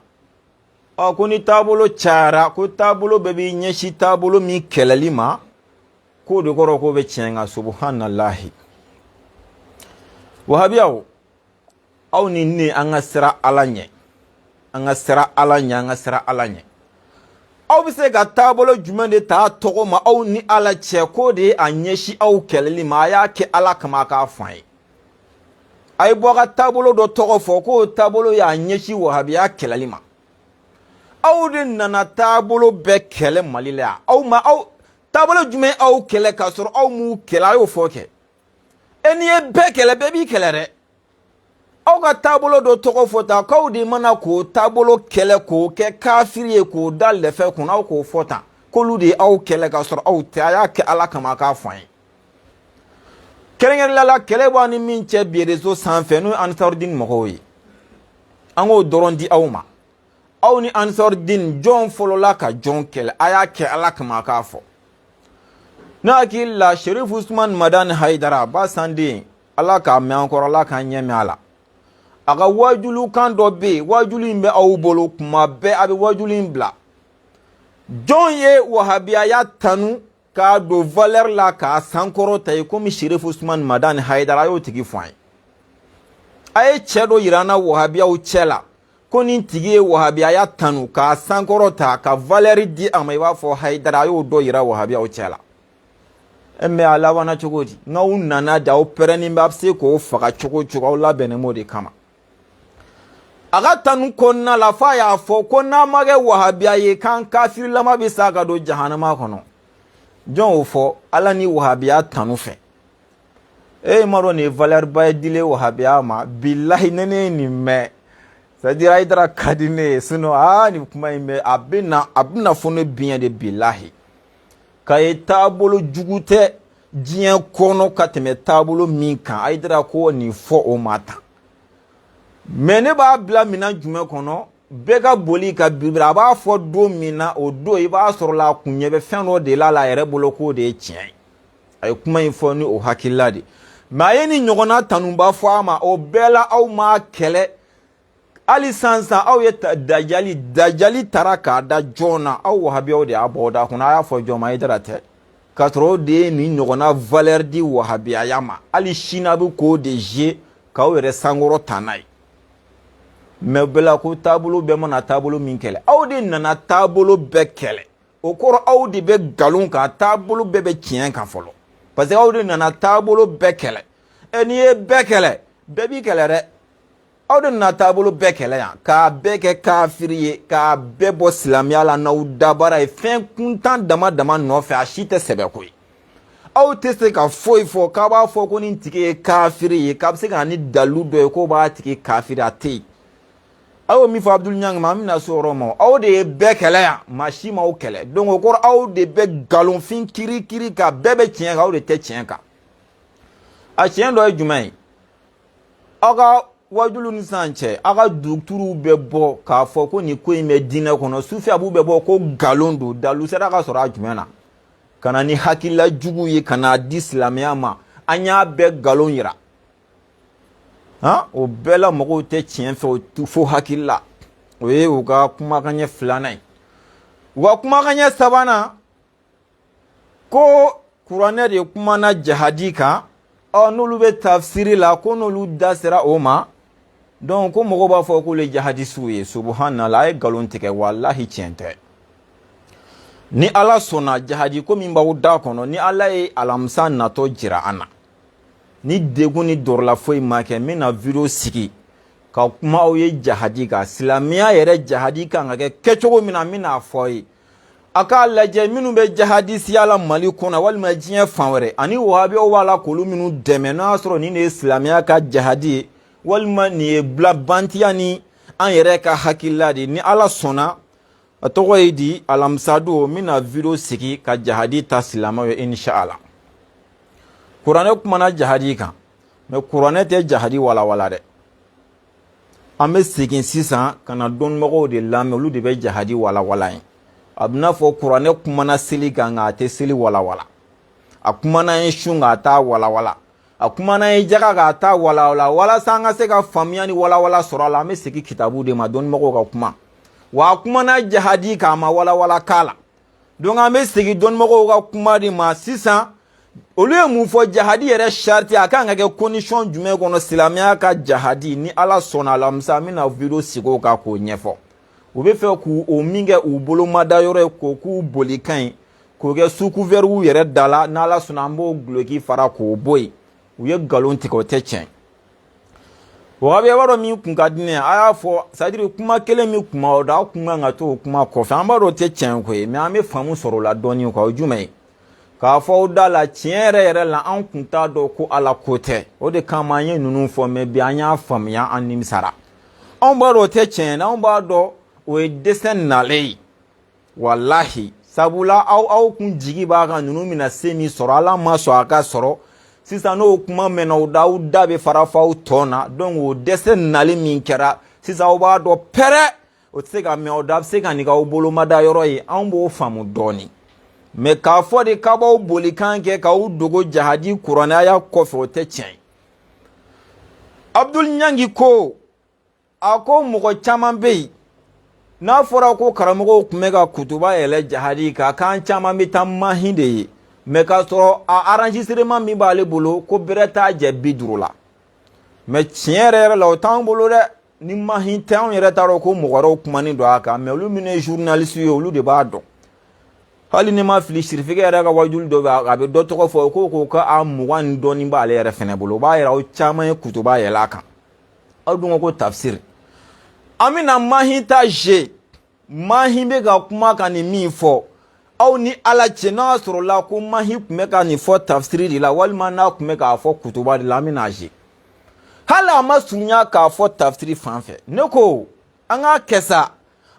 ko ni taabolo cayara ko taabolo bɛɛ b'i ɲɛsin taabolo min kɛlɛli ma k'o de kɔrɔ k'o bɛ tiɲɛ nka subhanallahi wahabiyaw aw ni ne an ka sira Ala ɲɛ an ka sira Ala ɲɛ an ka sira Ala ɲɛ aw bɛ se ka taabolo jumɛn de ta tɔgɔ ma aw ni Ala cɛ k'o de ye a ɲɛsin aw kɛlɛli ma a y'a kɛ Ala kama a k'a fɔ an ye a ye bɔ a ka taabolo dɔ tɔgɔ fɔ k'o taabolo y'a ɲɛsin wahabiya kɛlɛli ma aw de nana taabolo bɛɛ kɛlɛ Mali la yan aw taabolo jumɛn aw kɛlɛ k'a sɔrɔ aw m'u kɛlɛ a y'o fɔ kɛ n'i ye bɛɛ kɛlɛ bɛɛ b'i kɛlɛ dɛ aw ka taabolo dɔ tɔgɔ fɔ tan k'aw de mana k'o taabolo kɛlɛ k'o kɛ kafiri ye k'o da lɛfɛ kunna aw k'o fɔ tan k'olu de ye aw kɛlɛ k'a sɔrɔ aw tɛ a y'a kɛ Ala kama a k'a fɔ an ye kɛrɛnkɛrɛnnenya la kɛlɛ b'a ni min cɛ bi réseau sanfɛ n'o ye Ansarudine mɔgɔw ye an k'o dɔrɔn di aw ma aw ni Ansarudine jɔn fɔlɔla ka jɔn kɛlɛ a y'a kɛ Ala kama a k'a fɔ ne hakili la Cherif Ousmane Madani Haidara Basanden Ala k'a mɛn an kɔrɔ Ala k'a ɲɛ mɛn a la a ka wajulu kan dɔ bɛ yen wajulu in bɛ aw bolo kuma bɛɛ a bɛ wajulu in bila jɔn ye wahabiyaya tanu k'a don valeur la k'a sankɔrɔ ta ye komi Cherif Ousmane Madani Haidara a y'o tigi fɔ an ye a ye cɛ dɔ yira an na wahabiyaw cɛ la ko nin tigi ye wahabiyaya tanu k'a sankɔrɔ ta ka valeur di a ma i b'a fɔ Haidara a y'o dɔ yira wahabiyaw cɛ la mais a labanna cogo di n'aw nana de aw pɛrɛnnen bɛ a bɛ se k'o faga cogo cogo aw labɛnnen m'o de kama a ka tanu kɔnɔna la f'a y'a fɔ ko n'a ma kɛ wahabiya ye k'an kafirilama bɛ sa ka don jahanama kɔnɔ jɔn y'o fɔ Ala ni wahabiya tanu fɛ ma dɔn nin ye valeur ba ye dilen wahabiya ma bilahi ne ye nin mɛn c'est-à-dire Haidara ka di ne ye sinon nin kuma in bɛ a bɛna fɔ ne biɲɛ de bilahi k'a ye taabolo jugu tɛ diɲɛ kɔnɔ ka tɛmɛ taabolo min kan Haidara ko nin fɔ o ma tan mais ne b'a bila minɛn jumɛn kɔnɔ bɛɛ ka boli ka bibiri a b'a fɔ don min na o don i b'a sɔrɔ la a kun ɲɛ bɛ fɛn dɔ de la a yɛrɛ bolo k'o de ye tiɲɛ ye a ye kuma in fɔ ni o hakilila de mais a ye nin ɲɔgɔnna tanuba fɔ a ma o bɛɛ la aw m'a kɛlɛ hali sisan aw ye dajali taara k'a da jɔn na aw wahabiyaw de y'a bɔ o da kɔnɔ a y'a fɔ jɔn ma Haidara tɛ k'a sɔrɔ o de ye nin ɲɔgɔnna valeur di wahabiyaya ma hali sini a bɛ k'o de jouer k'aw yɛrɛ sankɔrɔ ta n'a ye mais bɛɛ la ko taabolo bɛɛ mana taabolo min kɛlɛ aw de nana taabolo bɛɛ kɛlɛ o kɔrɔ aw de bɛ nkalon kan taabolo bɛɛ bɛ tiɲɛ kan fɔlɔ parce que aw de nana taabolo bɛɛ kɛlɛ n'i ye bɛɛ kɛlɛ bɛɛ b'i kɛlɛ dɛ aw de nana taabolo bɛɛ kɛlɛ yan k'a bɛɛ kɛ kafiri ye k'a bɛɛ bɔ silamɛya la n'aw dabara ye fɛn kuntan dama dama nɔfɛ a si tɛ sɛbɛ ko ye aw tɛ se ka foyi fɔ k'a b'a fɔ ko nin tigi ye kafiri ye k'a bɛ se ka na ni dalu dɔ ye k'o b'a tigi kafiri a tɛ yen aw ye min fɔ Abdou Niang ma an bɛna se o yɔrɔ ma aw de ye bɛɛ kɛlɛ yan maa si m'aw kɛlɛ donc o kɔrɔ aw de bɛ nkalonfin kirikiri kan bɛɛ bɛ tiɲɛ kan aw de tɛ tiɲɛ kan a tiɲɛ dɔ ye jumɛn ye aw ka wajulu ni sisan cɛ aw ka dugutuluw bɛ bɔ k'a fɔ ko nin ko in bɛ diinɛ kɔnɔ sufiyabu bɛ bɔ ko nkalon don dalu sera ka sɔrɔ a jumɛn na ka na ni hakilila jugu ye ka n'a di silamɛya ma an y'a bɛɛ nkalon yira o bɛɛ la mɔgɔw tɛ tiɲɛ fɛ fo hakili la o ye u ka kumakan ɲɛ filanan ye u ka kumakan ɲɛ sabanan ko kuranɛ de kumana jihadi kan n'olu bɛ tafsiri la ko n'olu da sera o ma donc ko mɔgɔw b'a fɔ k'olu ye jihadisiw ye subhanallah a ye nkalon tigɛ walahi tiɲɛ tɛ ni Ala sɔnna jihadi ko min b'aw da kɔnɔ ni Ala ye alamisa natɔ jira an na ni degun ni dɔrɔla foyi ma kɛ n bɛna video sigi ka kuma aw ye jihadi kan silamɛya yɛrɛ jihadi kan ka kɛ kɛcogo min na n bɛna fɔ aw ye a k'a lajɛ minnu bɛ jihadisiya la Mali kɔnɔ walima diɲɛ fan wɛrɛ ani wahabiyaw b'a la k'olu minnu dɛmɛ n'a y'a sɔrɔ nin de ye silamɛya ka jihadi ye walima nin ye bantiya ni an yɛrɛ ka hakilila de ni Ala sɔnna a tɔgɔ ye di alamisa don n bɛna video sigi ka jihadi ta silamɛw ye inshallah kuranɛ kumana jahadi kan mais kuranɛ tɛ jahadi walawala dɛ an bɛ segin sisan ka na dɔnnibagaw de lamɛn olu de bɛ jahadi walawala ye a bɛ n'a fɔ kuranɛ kumana seli kan nka a tɛ seli walawala a kumana ye su nka a t'a walawala a kumana ye jaga k'a t'a walawala walasa an ka se ka faamuya ni walawala sɔrɔ a la an bɛ segin kitabu de ma dɔnnibagaw ka kuma wa a kumana jahadi kan a ma walawala k'a la donc an bɛ segin dɔnnibagaw ka kuma de ma sisan olu ye mun fɔ jahadi yɛrɛ sariti a kan ka kɛ condition jumɛn kɔnɔ silamɛya ka jahadi ni ala sɔnna a la musa an bɛna video sigi o kan k'o ɲɛfɔ u bɛ fɛ k'o min kɛ u bolomada yɔrɔ ye k'o k'u boli kan ye k'o kɛ sous-couvert yɛrɛ da la n'ala sɔnna an b'o guloki fara k'o bɔ yen u ye nkalon tigɛ o tɛ tiɲɛ wagabiya b'a dɔn min kun ka di ne ye a y'a fɔ c'est à dire kuma kelen min kuma o da a kun kan ka to o kuma kɔfɛ an b'a dɔn o tɛ tiɲɛ ko ye mais an bɛ faamu sɔrɔ o la dɔɔnin quoi o ye jumɛn ye k'a fɔ o da la tiɲɛ yɛrɛ yɛrɛ la an kun t'a dɔn ko ala ko tɛ o de kama an ye ninnu fɔ mais bi an y'a faamuya an nimisara anw b'a dɔn o tɛ tiɲɛ anw b'a dɔn o ye desɛn nalen ye walahi sabula aw kun jigi b'a kan ninnu bɛna se min sɔrɔ ala ma sɔn a ka sɔrɔ sisan n'o kuma mɛnna aw da bɛ fara fɔ aw tɔ na donc o dɛsɛ nali min kɛra sisan aw b'a dɔn pɛrɛ o tɛ se ka mɛn aw da a bɛ se ka nin k'aw bolomada yɔrɔ ye anw b'o faamu dɔɔnin mais k'a fɔ de k'a b'aw bolikan kɛ k'aw dogo jahadi kuranɛya kɔfɛ o tɛ tiɲɛ ye Abdul Ɲangi ko a ko mɔgɔ caman bɛ yen n'a fɔra ko karamɔgɔw tun bɛ ka kutuba yɛlɛ jahadi kan k'an caman bɛ taa mahin de ye mais k'a sɔrɔ a enregistrement min b'ale bolo ko bɛrɛ t'a jɛ 50 la mais tiɲɛ yɛrɛ yɛrɛ la o t'anw bolo dɛ ni mahin tɛ anw yɛrɛ t'a dɔn ko mɔgɔ wɛrɛw kumanin don a kan mais olu minnu ye journaliste ye olu de b'a dɔn hali ni ma fili sirifikɛ yɛrɛ ka wajuli dɔ bɛ a bɛ dɔ tɔgɔ fɔ ko ka a 20 ni dɔɔnin b'ale yɛrɛ fɛnɛ bolo o b'a yira aw caman ye kutuba yɛlɛ a kan aw dun ko tafsir an bɛna mahin ta je mahin bɛ ka kuma ka nin min fɔ aw ni ala cɛ n'a sɔrɔ la ko mahin tun bɛ ka nin fɔ tafsiri de la walima n'a tun bɛ k'a fɔ kutuba de la an bɛna je hali a ma surunya k'a fɔ tafsiri fan fɛ ne ko an k'a kɛ sa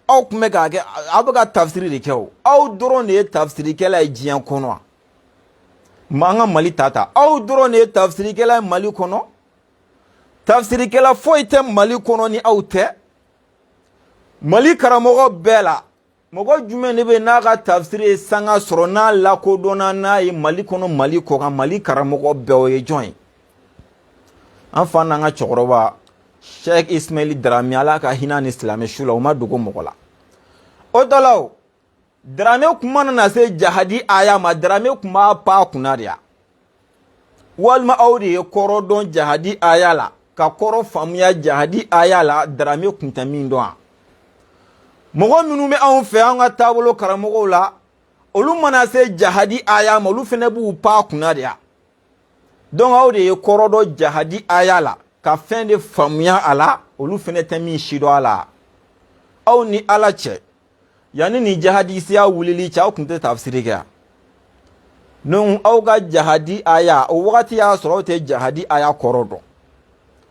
aw tun bɛ k'a kɛ aw bɛ ka tafsiri de kɛ o aw dɔrɔn de ye tafsirikɛla ye diɲɛ kɔnɔ an ka mali ta aw dɔrɔn de ye tafsirikɛla ye mali kɔnɔ tafsirikɛla foyi tɛ mali kɔnɔ ni aw tɛ mali karamɔgɔ bɛɛ la mɔgɔ jumɛn de bɛ n'a ka tafsiri ye sanga sɔrɔ n'a lakodɔnna n'a ye mali kɔnɔ mali kɔ kan mali karamɔgɔ bɛɛ o ye jɔn ye an fa n'an ka cɛkɔrɔba Sheikh Ismail Darame ala ka hinɛ ni silamɛ su la o ma dogo mɔgɔ la o dɔ la o Darame kuma nana se jahadi aya ma Darame kun b'a pan a kunna de ya walima aw de ye kɔrɔ dɔn jahadi aya la ka kɔrɔ faamuya jahadi aya la Darame kun tɛ min dɔn a mɔgɔ minnu bɛ anw fɛ an ka taabolo karamɔgɔw la olu mana se jahadi aya ma olu fɛnɛ b'u pan a kunna de ya donc aw de ye kɔrɔ dɔn jahadi aya la ka fɛn de faamuya a la olu fɛnɛ tɛ min si dɔn a la aw ni ala cɛ yanni ni jahadisiya wulili cɛ aw tun tɛ tafsiri kɛ donc aw ka jahadi aya o wagati y'a sɔrɔ aw tɛ jahadi aya kɔrɔ dɔn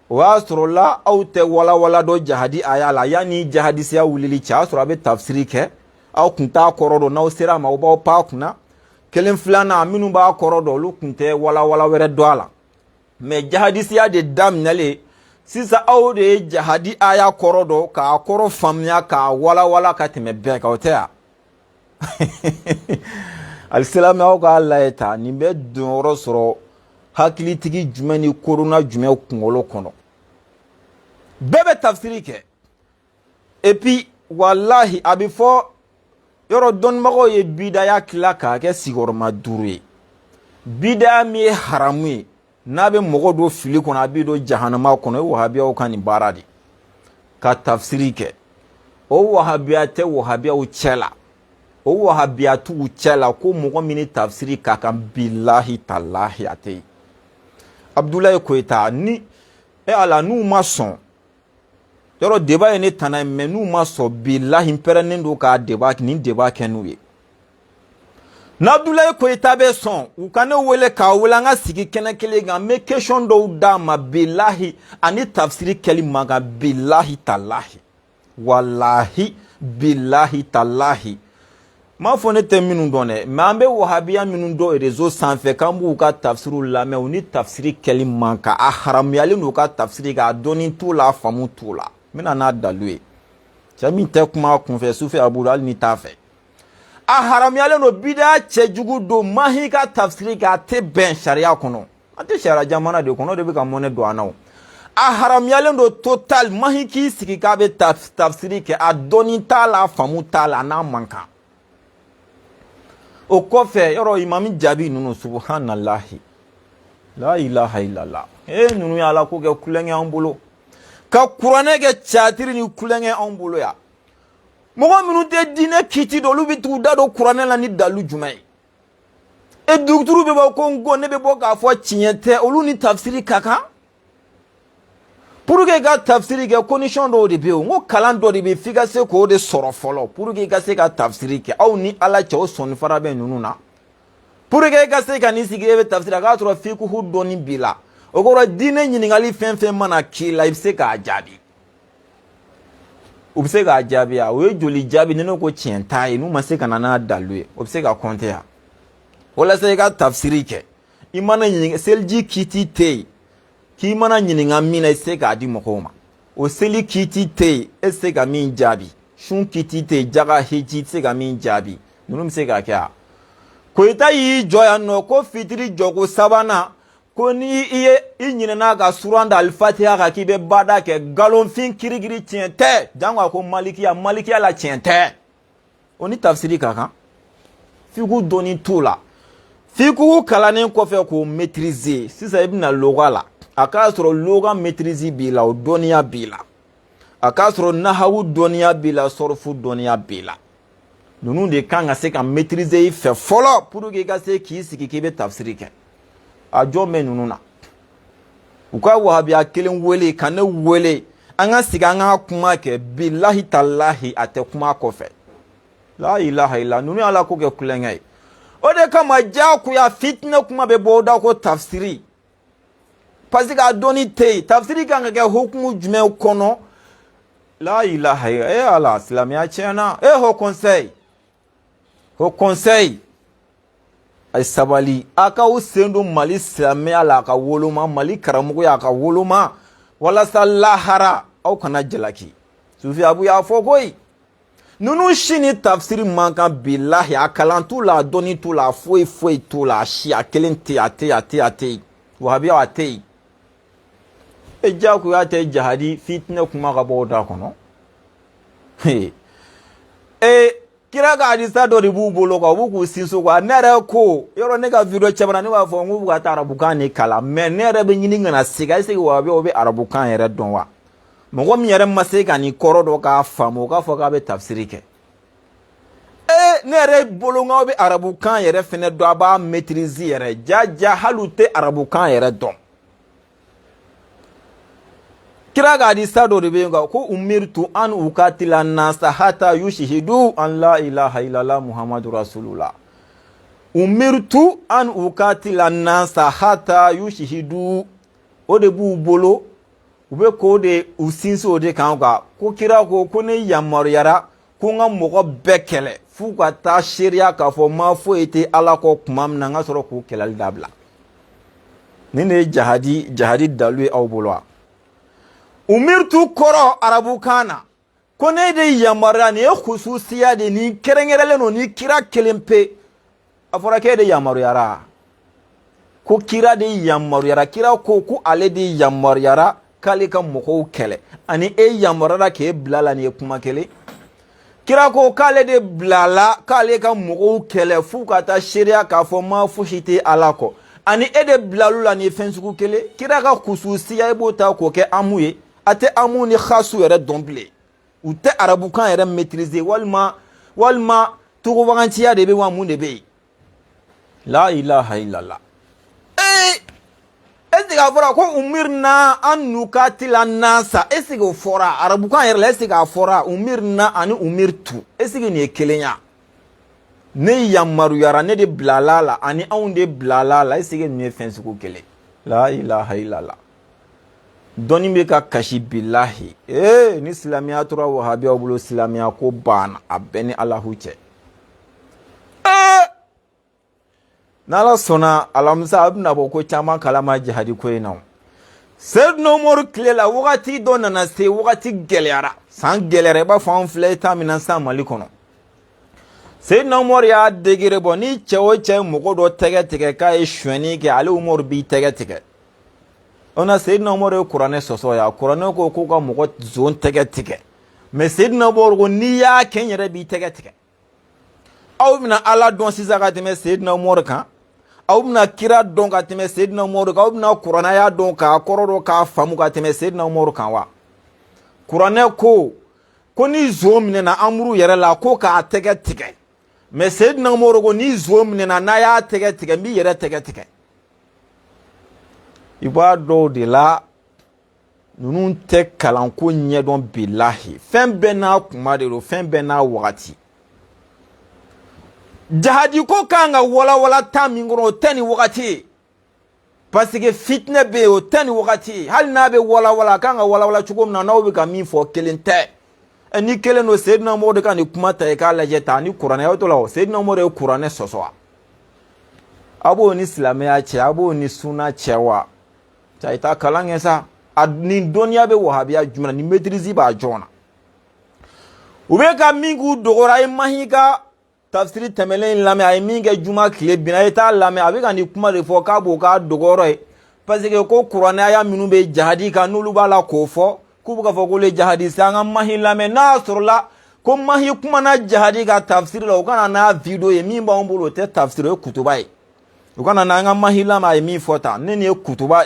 o y'a sɔrɔ la aw tɛ walawala dɔn jahadi aya la yanni jahadisiya wulili cɛ a sɔrɔ a bɛ tafsiri kɛ aw tun t'a kɔrɔ dɔn n'aw sera a ma aw b'aw pan a kunna kelen filanan minnu b'a kɔrɔ dɔn olu tun tɛ walawala wɛrɛ dɔn a la mais jahadisiya de daminɛlen sisan aw de ye jahadi aya kɔrɔ dɔn k'a kɔrɔ faamuya k'a walawala ka tɛmɛ bɛɛ kan o tɛ ya alisilamɛ aw k'a lajɛ ta nin bɛ donyɔrɔ sɔrɔ hakilitigi jumɛn ni korona jumɛn kunkolo kɔnɔ bɛɛ bɛ tafsiri kɛ et puis walahi a bɛ fɔ yɔrɔ dɔnnibagaw ye bidaya tila k'a kɛ sigiyɔrɔma 5 ye bidaya min ye haramu ye n'a bɛ mɔgɔ don fili kɔnɔ a bɛ don jahanama kɔnɔ o ye wahabiyaw ka nin baara de ka tafsiri kɛ o wahabiya tɛ wahabiyaw cɛ la o wahabiyatigiw cɛ la ko mɔgɔ min ni tafsiri ka kan bilahi talahi a tɛ yen Abdulayi Koyita ni ala n'u ma sɔn yɔrɔ débat ye ne tana ye mais n'u ma sɔn bilahi n pɛrɛnnen don k'a débat nin débat kɛ n'u ye n'Abdulayi Koyita bɛ sɔn u ka ne wele k'a wele an ka sigi kɛnɛ kelen kan n bɛ question dɔw d'a ma bilahi ani tafsiri kɛli man kan bilahi talahi walahi bilahi talahi ma fɔ ne tɛ minnu dɔn dɛ mais an bɛ wahabiya minnu dɔn réseau sanfɛ k'an b'u ka tafsiriw lamɛn u ni tafsiri kɛli man kan a haramuyalen don u ka tafsiri kɛ a dɔnni t'u la a faamu t'u la n bɛna n'a dalu ye cɛ min tɛ kuma a kunfɛ sufɛ a bolo hali ni t'a fɛ a haramuyalen don bidaya cɛjugu don mahi ka tafsiri kɛ a tɛ bɛn sariya kɔnɔ an tɛ sariya jamana de kɔnɔ o de bɛ ka mɔnɛ don an na o a haramuyalen don total mahi k'i sigi k'a bɛ tafsiri kɛ a dɔnni t'a la a faamu t'a la a n'a man kan o kɔfɛ yɔrɔ imami jaabi ninnu subhanallahi la ilaha illallah ninnu ye ala ko kɛ kulonkɛ an bolo ka kuranɛ kɛ caatiri ni kulonkɛ an bolo ya mɔgɔ minnu tɛ diinɛ kiti dɔn olu bɛ t'u da don kuranɛ la ni dalu jumɛn ye duguturu bɛ bɔ ko n ko ne bɛ bɔ k'a fɔ tiɲɛ tɛ olu ni tafsiri ka kan pour que i ka tafsiri kɛ condition dɔw de bɛ yen n ko kalan dɔ de bɛ f'i ka se k'o de sɔrɔ fɔlɔ pour que i ka se ka tafsiri kɛ aw ni ala cɛ o sɔnni fara bɛ ninnu na pour que i ka se ka n'i sigi e bɛ tafsiri a k'a sɔrɔ fikuhu dɔnni b'i la o kɔrɔ diinɛ ɲininkali fɛn fɛn mana k'i la i bɛ se k'a jaabi u bɛ se k'a jaabi ya o ye joli jaabi ni ne ko tiɲɛ t'a ye n'u ma se ka na n'a dalu ye o bɛ se ka compter ya walasa i ka tafsiri kɛ i mana ɲininka seliji kiti tɛ yen k'i mana ɲininka min na i se k'a di mɔgɔw ma o seli kiti tɛ yen e se ka min jaabi sun kiti tɛ yen jaga heji se ka min jaabi ninnu bɛ se ka kɛ ya koyita y'i jɔ yan nɔ ko fitiri jɔko sabanan ko ni i ye i ɲinɛna ka suran da alifatiha kan k'i bɛ bada kɛ nkalonfin kirikiri tiɲɛ tɛ jango ko malikiya la tiɲɛ tɛ o ni tafsiri ka kan fiqhu dɔnni t'o la fiqhu kalannen kɔfɛ k'o maîtriser sisan i bɛna loga la a k'a sɔrɔ loga maîtrise b'i la o dɔnniya b'i la a k'a sɔrɔ nahawu dɔnniya b'i la sɔrɔfu dɔnniya b'i la ninnu de kan ka se ka maîtriser i fɛ fɔlɔ pour que i ka se k'i sigi k'i bɛ tafsiri kɛ a jɔn bɛ ninnu na u ka wahabiya kelen wele ka ne wele an ka sigi an ka kuma kɛ bilahi talahi a tɛ kuma kɔfɛ la ilaha illa ninnu ala ko kɛ kulonkɛ ye o de kama diyagoya fitinɛ kuma bɛ bɔ o da ko tafsiri parce que a dɔnni tɛ yen tafsiri kan ka kɛ hukumu jumɛn kɔnɔ la ilaha illa ala silamɛya tiɲɛna haut conseil a ye sabali a k'aw sen don mali silamɛya la a ka woloma mali karamɔgɔya a ka woloma walasa lahara aw kana jalaki sufi abu y'a fɔ koyi ninnu si ni tafsiri man kan bilahi a kalan t'u la a dɔnni t'u la a foyi t'u la a si a kelen tɛ a tɛ yen wahabiya a tɛ yen e diyagoya tɛ jahadi fitinɛ kuma ka bɔ o da kɔnɔ kira ka hadisa dɔ de b'u bolo kan u b'u k'u sinso kan ne yɛrɛ ko yɔrɔ ne ka video caman ne b'a fɔ n k'u bɛ ka taa arabukan de kalan mais ne yɛrɛ bɛ ɲini ka na sigi est ce que wahabiyaw bɛ arabukan yɛrɛ dɔn wa mɔgɔ min yɛrɛ ma se ka nin kɔrɔ dɔ k'a faamu o k'a fɔ k'a bɛ tafsiri kɛ ne yɛrɛ bolo n k'aw bɛ arabukan yɛrɛ fɛnɛ dɔn a b'a maîtriser yɛrɛ jaja hali u tɛ arabukan yɛrɛ dɔn kira ka hadisa dɔ de bɛ yen ko umirtu an ukatila nasa hata yushihidu an la ilaha illallah muhammadu rasulullah umirtu an ukatila nasa hata yushihidu o de b'u bolo u bɛ k'o de u sinsin o de kan ko kira ko ne yamaruyara ko n ka mɔgɔ bɛɛ kɛlɛ f'u ka taa seereya k'a fɔ ma foyi tɛ ala kɔ tuma min na n ka sɔrɔ k'u kɛlɛli dabila nin de ye jahadi dalu ye aw bolo wa umirtu kɔrɔ arabukan na ko ne de yamaruya nin ye khususiya de nin kɛrɛnkɛrɛnlen don ni kira kelen pe a fɔra k'e de yamaruyara ko kira de yamaruyara kira ko ale de yamaruyara k'ale ka mɔgɔw kɛlɛ ani e yamaruyara k'e bila la nin ye kuma kelen kira ko k'ale de bilala k'ale ka mɔgɔw kɛlɛ f'u ka taa seereya k'a fɔ ma fosi tɛ ala kɔ ani e de bilalu la nin ye fɛn sugu kelen kira ka khususiya i b'o ta k'o kɛ amu ye a tɛ amu ni khasu yɛrɛ dɔn bilen u tɛ arabukan yɛrɛ maîtriser walima tɔgɔbagantiya de bɛ wa mun de bɛ yen la ilaha illallah est-ce que a fɔra ko umirna an nukatila nasa est-ce que o fɔra arabukan yɛrɛ la est-ce que a fɔra umirna ani umirtu est-ce que nin ye kelen ya ne yamaruyara ne de bilala la ani anw de bilala la est-ce que nin ye fɛn sugu kelen la ilaha illallah dɔnni bɛ ka kasi bilahi ni silamɛya tora wahabiyaw bolo silamɛya ko banna a bɛɛ ni alahu cɛ n'ala sɔnna alamisa a bɛna bɔ ko caman kalama jihadi ko in na Seydina Umaru tile la wagati dɔ nana se wagati gɛlɛyara san gɛlɛyara I b'a fɔ an filɛ ta min na sisan Mali kɔnɔ Seydina Umaru y'a degere bɔ ni cɛ o cɛ mɔgɔ dɔ tɛgɛ tigɛ k'a ye suɲɛni kɛ ale Umaru b'i tɛgɛ tigɛ o na Seydina Umaru ye kuranɛ sɔsɔ ya kuranɛ ko k'u ka mɔgɔ zon tɛgɛ tigɛ mais Seydina Umaru ko n'i y'a kɛ n yɛrɛ b'i tɛgɛ tigɛ aw bɛna Ala dɔn sisan ka tɛmɛ Seydina Umaru kan aw bɛna kira dɔn ka tɛmɛ Seydina Umaru kan aw bɛna kuranaya dɔn k'a kɔrɔ dɔn k'a faamu ka tɛmɛ Seydina Umaru kan wa kuranɛ ko ni zon minɛna amuru yɛrɛ la ko k'a tɛgɛ tigɛ mais Seydina Umaru ko ni zon minɛna n'a y'a tɛgɛ tigɛ n b'i yɛrɛ tɛgɛ tigɛ I b'a dɔn de la ninnu tɛ kalanko ɲɛdɔn bilahi fɛn bɛɛ n'a kuma de don fɛn bɛɛ n'a wagati jihadi ko kan ka walawala ta min kɔnɔ o tɛ nin wagati ye parce que fitinɛ bɛ yen o tɛ nin wagati ye hali n'a bɛ walawala a kan ka walawala cogo min na n'aw bɛ ka min fɔ kelen tɛ ni kelen don Seydina Umaru de ka nin kuma ta I k'a lajɛ ta ni kuranɛ aw to la Seydina Umaru ye kuranɛ sɔsɔ wa a b'o ni silamɛya cɛ a b'o ni sunna cɛ wa cɛ I t'a kalan kɛ sa nin dɔnniya bɛ wahabiya jumɛn na ni maîtrise b'a jɔn na u bɛ ka min k'u dogora a ye mahi ka tafsiri tɛmɛlen lamɛn a ye min kɛ juma tile binna I t'a lamɛn a bɛ ka nin kuma de fɔ k'a b'o k'a dogɔrɔ ye parce que ko kuranɛya minnu bɛ jihadi kan n'olu b'a la k'o fɔ k'u bɛ ka fɔ k'olu ye jihadi se an ka mahi lamɛn n'a y'a sɔrɔ la ko mahi kumana jihadi ka tafsiri la u kana n'a video ye min b'anw bolo o tɛ tafsiri o ye kutuba ye u kana n'an ka mahi lamɛn a ye min fɔ tan ne nin ye kutuba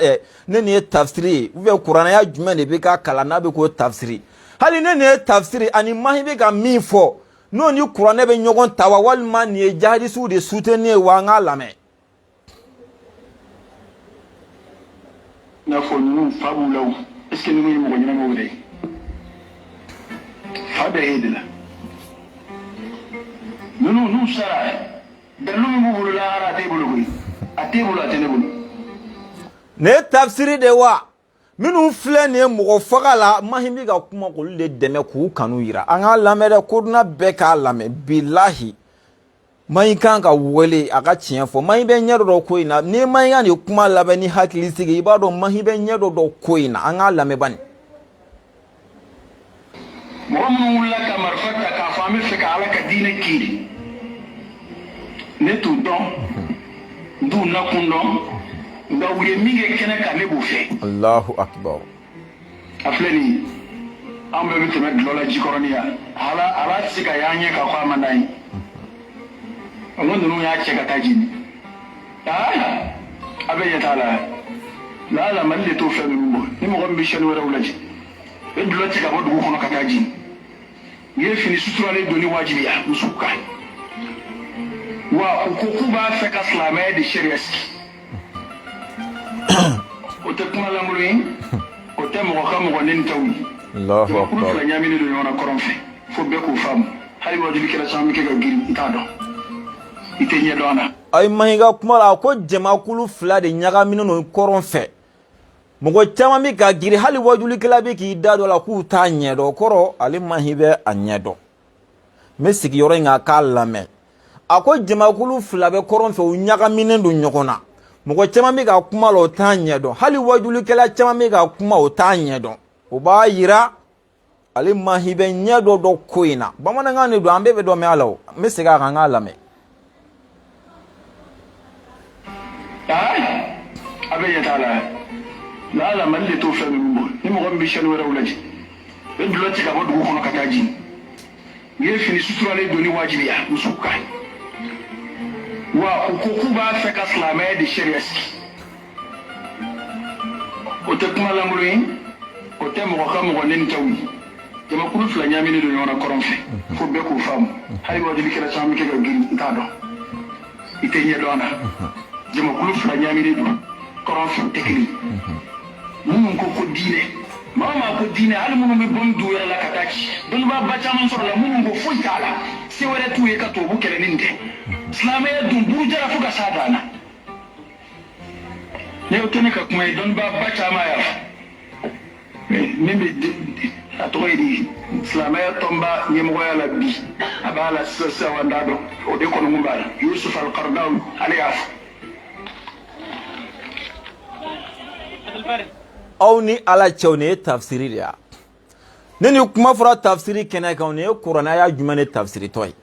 ne nin ye tafsiri ye ou bien kuranɛya jumɛn de bɛ ka kalan n'a bɛ k'o tafsiri hali ne nin ye tafsiri ani mahi bɛ ka min fɔ n'o ni kuranɛ bɛ ɲɔgɔn ta wa walima nin ye jihadisiw de soutenir wa an k'a lamɛn n'a fɔ ninnu fa b'u la o est ce que ninnu ye mɔgɔ ɲɛnamaw de ye fa bɛɛ y'e de la ninnu n'u sara dalilu min b'u bolo lahara a t'e bolo koyi a t'e bolo a tɛ ne bolo ne ye tafsiri de wa minnu filɛ nin ye mɔgɔ faga la mahi bɛ ka kuma k'olu de dɛmɛ k'u kanu yira an k'a lamɛn dɛ ko dunan bɛɛ k'a lamɛn bilahi mahi kan ka wele a ka tiɲɛ fɔ mahi bɛ ɲɛ dɔ ko in na ni mahi ka nin kuma labɛn ni hakili sigi I b'a dɔn mahi bɛ ɲɛ dɔ ko in na an k'a lamɛn bani mɔgɔ minnu wulila ka marifa ta k'a fɔ an bɛ fɛ ka Ala ka diinɛ kiiri ne t'u dɔn n t'u nakun dɔn nka u ye min kɛ kɛnɛ kan ne b'o fɛ Allahu akbar a filɛ nin ye an bɛɛ bɛ tɛmɛ dulɔ la jikɔrɔni yan Ala tɛ se ka y'an ɲɛ k'a fɔ a man d'an ye n ko ninnu y'a cɛ ka taa jeni a bɛ ɲɛ t'a la lala Mali de t'o fɛn ninnu bɔ ni mɔgɔ min bɛ chaîne wɛrɛw lajɛ e dulɔ tigɛ ka bɔ dugu kɔnɔ ka taa jeni u ye fini suturalen don ni wajibiya musow kan wa u ko k'u b'a fɛ ka silamɛya de sariya sigi o tɛ kuma lankolon ye o tɛ mɔgɔ ka mɔgɔ neni taw ye jamakulu fila ɲaaminen don ɲɔgɔn na kɔrɔn fɛ fo bɛɛ k'o faamu hali wajulikɛla caman bɛ kɛ ka girin I t'a dɔn I tɛ ɲɛ dɔn a la a ye mahi ka kuma la ko jamakulu fila de ɲagaminen don kɔrɔn fɛ mɔgɔ caman bɛ ka girin hali wajulikɛla bɛ k'i da dɔ la k'u t'a ɲɛ dɔn kɔrɔ ale mahi bɛ a ɲɛ dɔn n bɛ sigiyɔrɔ in kan a k'a lamɛn a ko jamakulu fila bɛ kɔrɔn fɛ u ɲagaminen don ɲɔgɔn na mɔgɔ caman bɛ ka kuma la o t'a ɲɛ dɔn hali wajulikɛla caman bɛ ka kuma o t'a ɲɛ dɔn o b'a yira ale mahi bɛ ɲɛ dɔ ko in na bamanankan de don an bɛɛ bɛ dɔ mɛn a la o n bɛ segin a kan n k'a lamɛn a bɛ ɲɛ t'a la lala Mali de t'o fɛn ninnu bɔ ni mɔgɔ min bɛ chaîne wɛrɛw lajɛ e dulɔ tigɛ ka bɔ dugu kɔnɔ ka taa jeni u ye fini suturalen don ni wajibiya musow kan wa u ko k'u b'a fɛ ka silamɛya de sariya sigi o tɛ kuma lankolon ye o tɛ mɔgɔ ka mɔgɔ neni taw ye jamakulu fila ɲaaminen don ɲɔgɔn na kɔrɔn fɛ fo bɛɛ k'o faamu hali wajulikɛla caman bɛ kɛ ka girin I t'a dɔn I tɛ ɲɛ dɔn a la jamakulu fila ɲaaminen don kɔrɔn fɛ o tɛ kelen minnu ko diinɛ maa maa ko diinɛ hali minnu bɛ bɔ du wɛrɛ la ka taa ci dɔnnibaa caman sɔrɔ la minnu ko foyi t'a la se wɛrɛ t'u ye ka tubabu kɛlɛ ni nin tɛ silamɛya dun burujara fo ka s'a dan na ne y'o kɛ ne ka kuma ye dɔnnibaa caman y'a fɔ min bɛ a tɔgɔ ye di silamɛya tɔnba ɲɛmɔgɔya la bi a b'a la sisan n t'a dɔn o de kɔni kun b'a la Yusuf al-Qaradawi ale y'a fɔ aw ni ala cɛw ni ye tafsiri de ya ne ni kuma fɔra tafsiri kɛnɛ kan ni ye kuranaya jumɛn ne tafsiri tɔ ye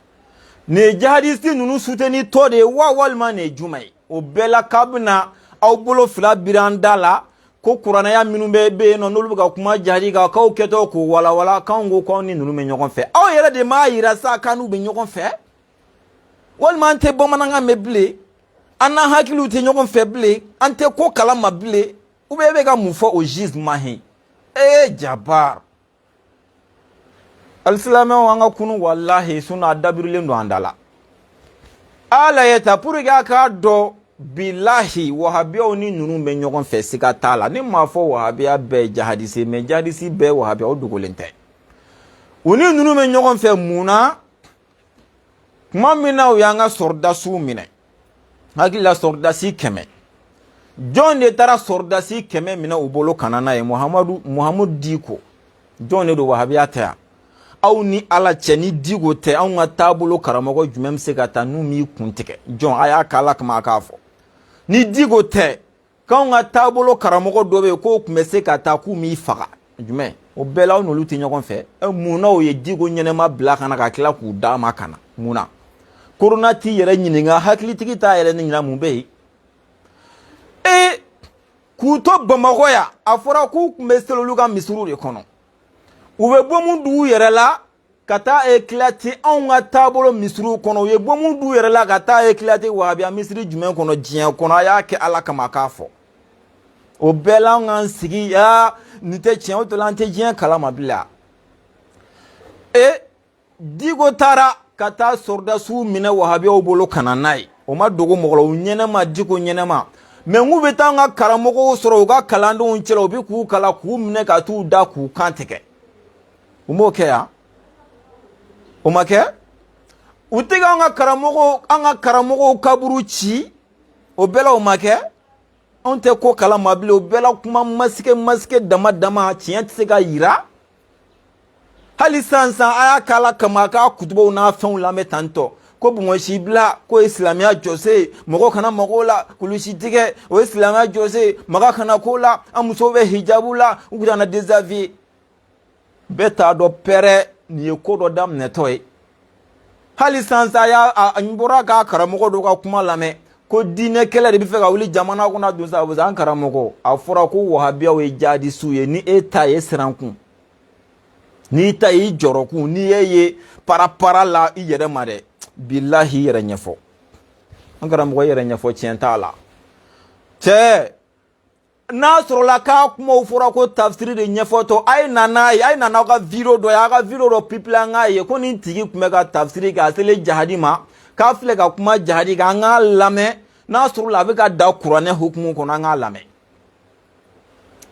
ni ye jihadisi ninnu soutenir tɔ de ye wa walima ni ye jumɛn ye o bɛɛ la k'a bɛna aw bolo fila biri an da la ko kuranaya minnu bɛ yen nɔ n'olu bɛ ka kuma jihadi kan k'aw kɛtɔ k'o walawala k'anw ko k'aw ni ninnu bɛ ɲɔgɔn fɛ aw yɛrɛ de m'a yira sa k'an n'u bɛ ɲɔgɔn fɛ walima an tɛ bamanankan mɛn bilen an n'an hakiliw tɛ ɲɔgɔn fɛ bilen an tɛ ko kalama bilen ou bien e bɛ ka mun fɔ o gisement hin jabar alisilamɛw an ka kunu walahi sunna a dabirilen don an da la ala ye ta pour que a k'a dɔn bilahi wahabiyaw ni ninnu bɛ ɲɔgɔn fɛ siga t'a la ni m'a fɔ wahabiya bɛɛ ye jahadisi mais jahadisi bɛɛ wahabiya o dogolen tɛ u ni ninnu bɛ ɲɔgɔn fɛ mun na kuma min na u y'an ka sɔridasiw minɛ hakili la sɔridasi 100 jɔn de taara sɔridasi 100 minɛ u bolo ka na n'a ye muhamadu diko jɔn de don wahabiya tɛ yan aw ni ala cɛ ni diko tɛ anw ka taabolo karamɔgɔ jumɛn bɛ se ka taa n'u m'i kun tigɛ jɔn a y'a k'ala kama a k'a fɔ ni diko tɛ k'anw ka taabolo karamɔgɔ dɔ bɛ yen k'o tun bɛ se ka taa k'u m'i faga jumɛn o bɛɛ la aw n'olu tɛ ɲɔgɔn fɛ mun na o ye diko ɲɛnɛma bila ka na ka tila k'u d'a ma ka na mun na korona t'i yɛrɛ ɲininka hakilitigi t'a yɛrɛ ɲininka mun bɛ yen k'u to bamakɔ yan a fɔra k'u tun bɛ seli olu ka misiriw de kɔnɔ u bɛ bɔ mun dugu yɛrɛ la ka taa éclater anw ka taabolo misiriw kɔnɔ u ye bɔ mun dugu yɛrɛ la ka taa éclater wahabiya misiri jumɛn kɔnɔ diɲɛ kɔnɔ a y'a kɛ ala kama a k'a fɔ o bɛɛ la an k'an sigi nin tɛ tiɲɛ o tɔ la an tɛ diɲɛ kalama bilen diko taara ka taa sɔridasiw minɛ wahabiyaw bolo ka na n'a ye o ma dogo mɔgɔ la u ɲɛnɛma diko ɲɛnɛma mais n'u bɛ taa an ka karamɔgɔw sɔrɔ u ka kalandenw cɛla u bɛ k'u kala k'u minɛ ka t'u da k'u kan tigɛ u m'o kɛ yan o ma kɛ u tɛ an ka karamɔgɔw kaburu ci o bɛɛ la o ma kɛ anw tɛ ko kalama bilen o bɛɛ la kuma masike dama dama tiɲɛ tɛ se ka yira hali sisan a y'a k'ala kama a k'a kutubaw n'a fɛnw lamɛn tantɔ ko bɔngɔsi bila ko ye silamɛya jɔse mɔgɔ kana mɔgɔw la kulusi tigɛ o ye silamɛya jɔse maga kana ko la an musow bɛ hijabu la u kana déshabiller bɛɛ t'a dɔn pɛrɛ nin ye ko dɔ daminɛtɔ ye hali sisan a bɔra k'a karamɔgɔ dɔ ka kuma lamɛn ko diinɛ kɛlɛ de bɛ fɛ ka wuli jamana kɔnɔ don sa an karamɔgɔ a fɔra ko wahabiyaw ye jihadisiw ye ni e ta ye sirankun n'i ta y'i jɔrɔkun n'i ye para la i yɛrɛ ma dɛ bilahi yɛrɛ ɲɛfɔ an karamɔgɔ yɛrɛ ɲɛfɔ tiɲɛ t'a la cɛ n'a sɔrɔla k'a kumaw fɔra ko tafsiri de ɲɛfɔtɔ a ye na n'a ye a ye na n'aw ka video dɔ ye a ka video dɔ pipile an k'a ye ko nin tigi tun bɛ ka tafsiri kɛ a selen jahadi ma k'a filɛ ka kuma jahadi kan an k'a lamɛn n'a sɔrɔla a bɛ ka da kuranɛ hukumu kɔnɔ an k'a lamɛn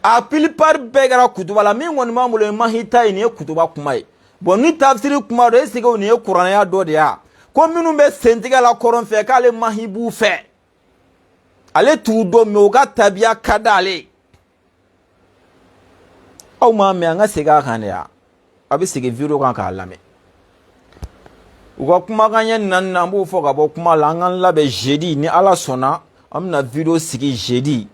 a plupart bɛɛ kɛra kutuba la min kɔni b'an bolo ye mahita ye nin ye kutuba kuma ye bon ni tafsiri kuma dɔ est-ce que nin ye kuranɛya dɔ de ya ko minnu bɛ sentigɛ la kɔrɔn fɛ k'ale mahi b'u fɛ ale t'u dɔn mais u ka tabiya ka d'ale aw m'a mɛn an ka segin a kan de ya a bɛ segin video kan k'a lamɛn u ka kumakan ɲɛ naani na an b'o fɔ ka bɔ kuma la an k'an labɛn jeudi ni ala sɔnna an bɛna video sigi jeudi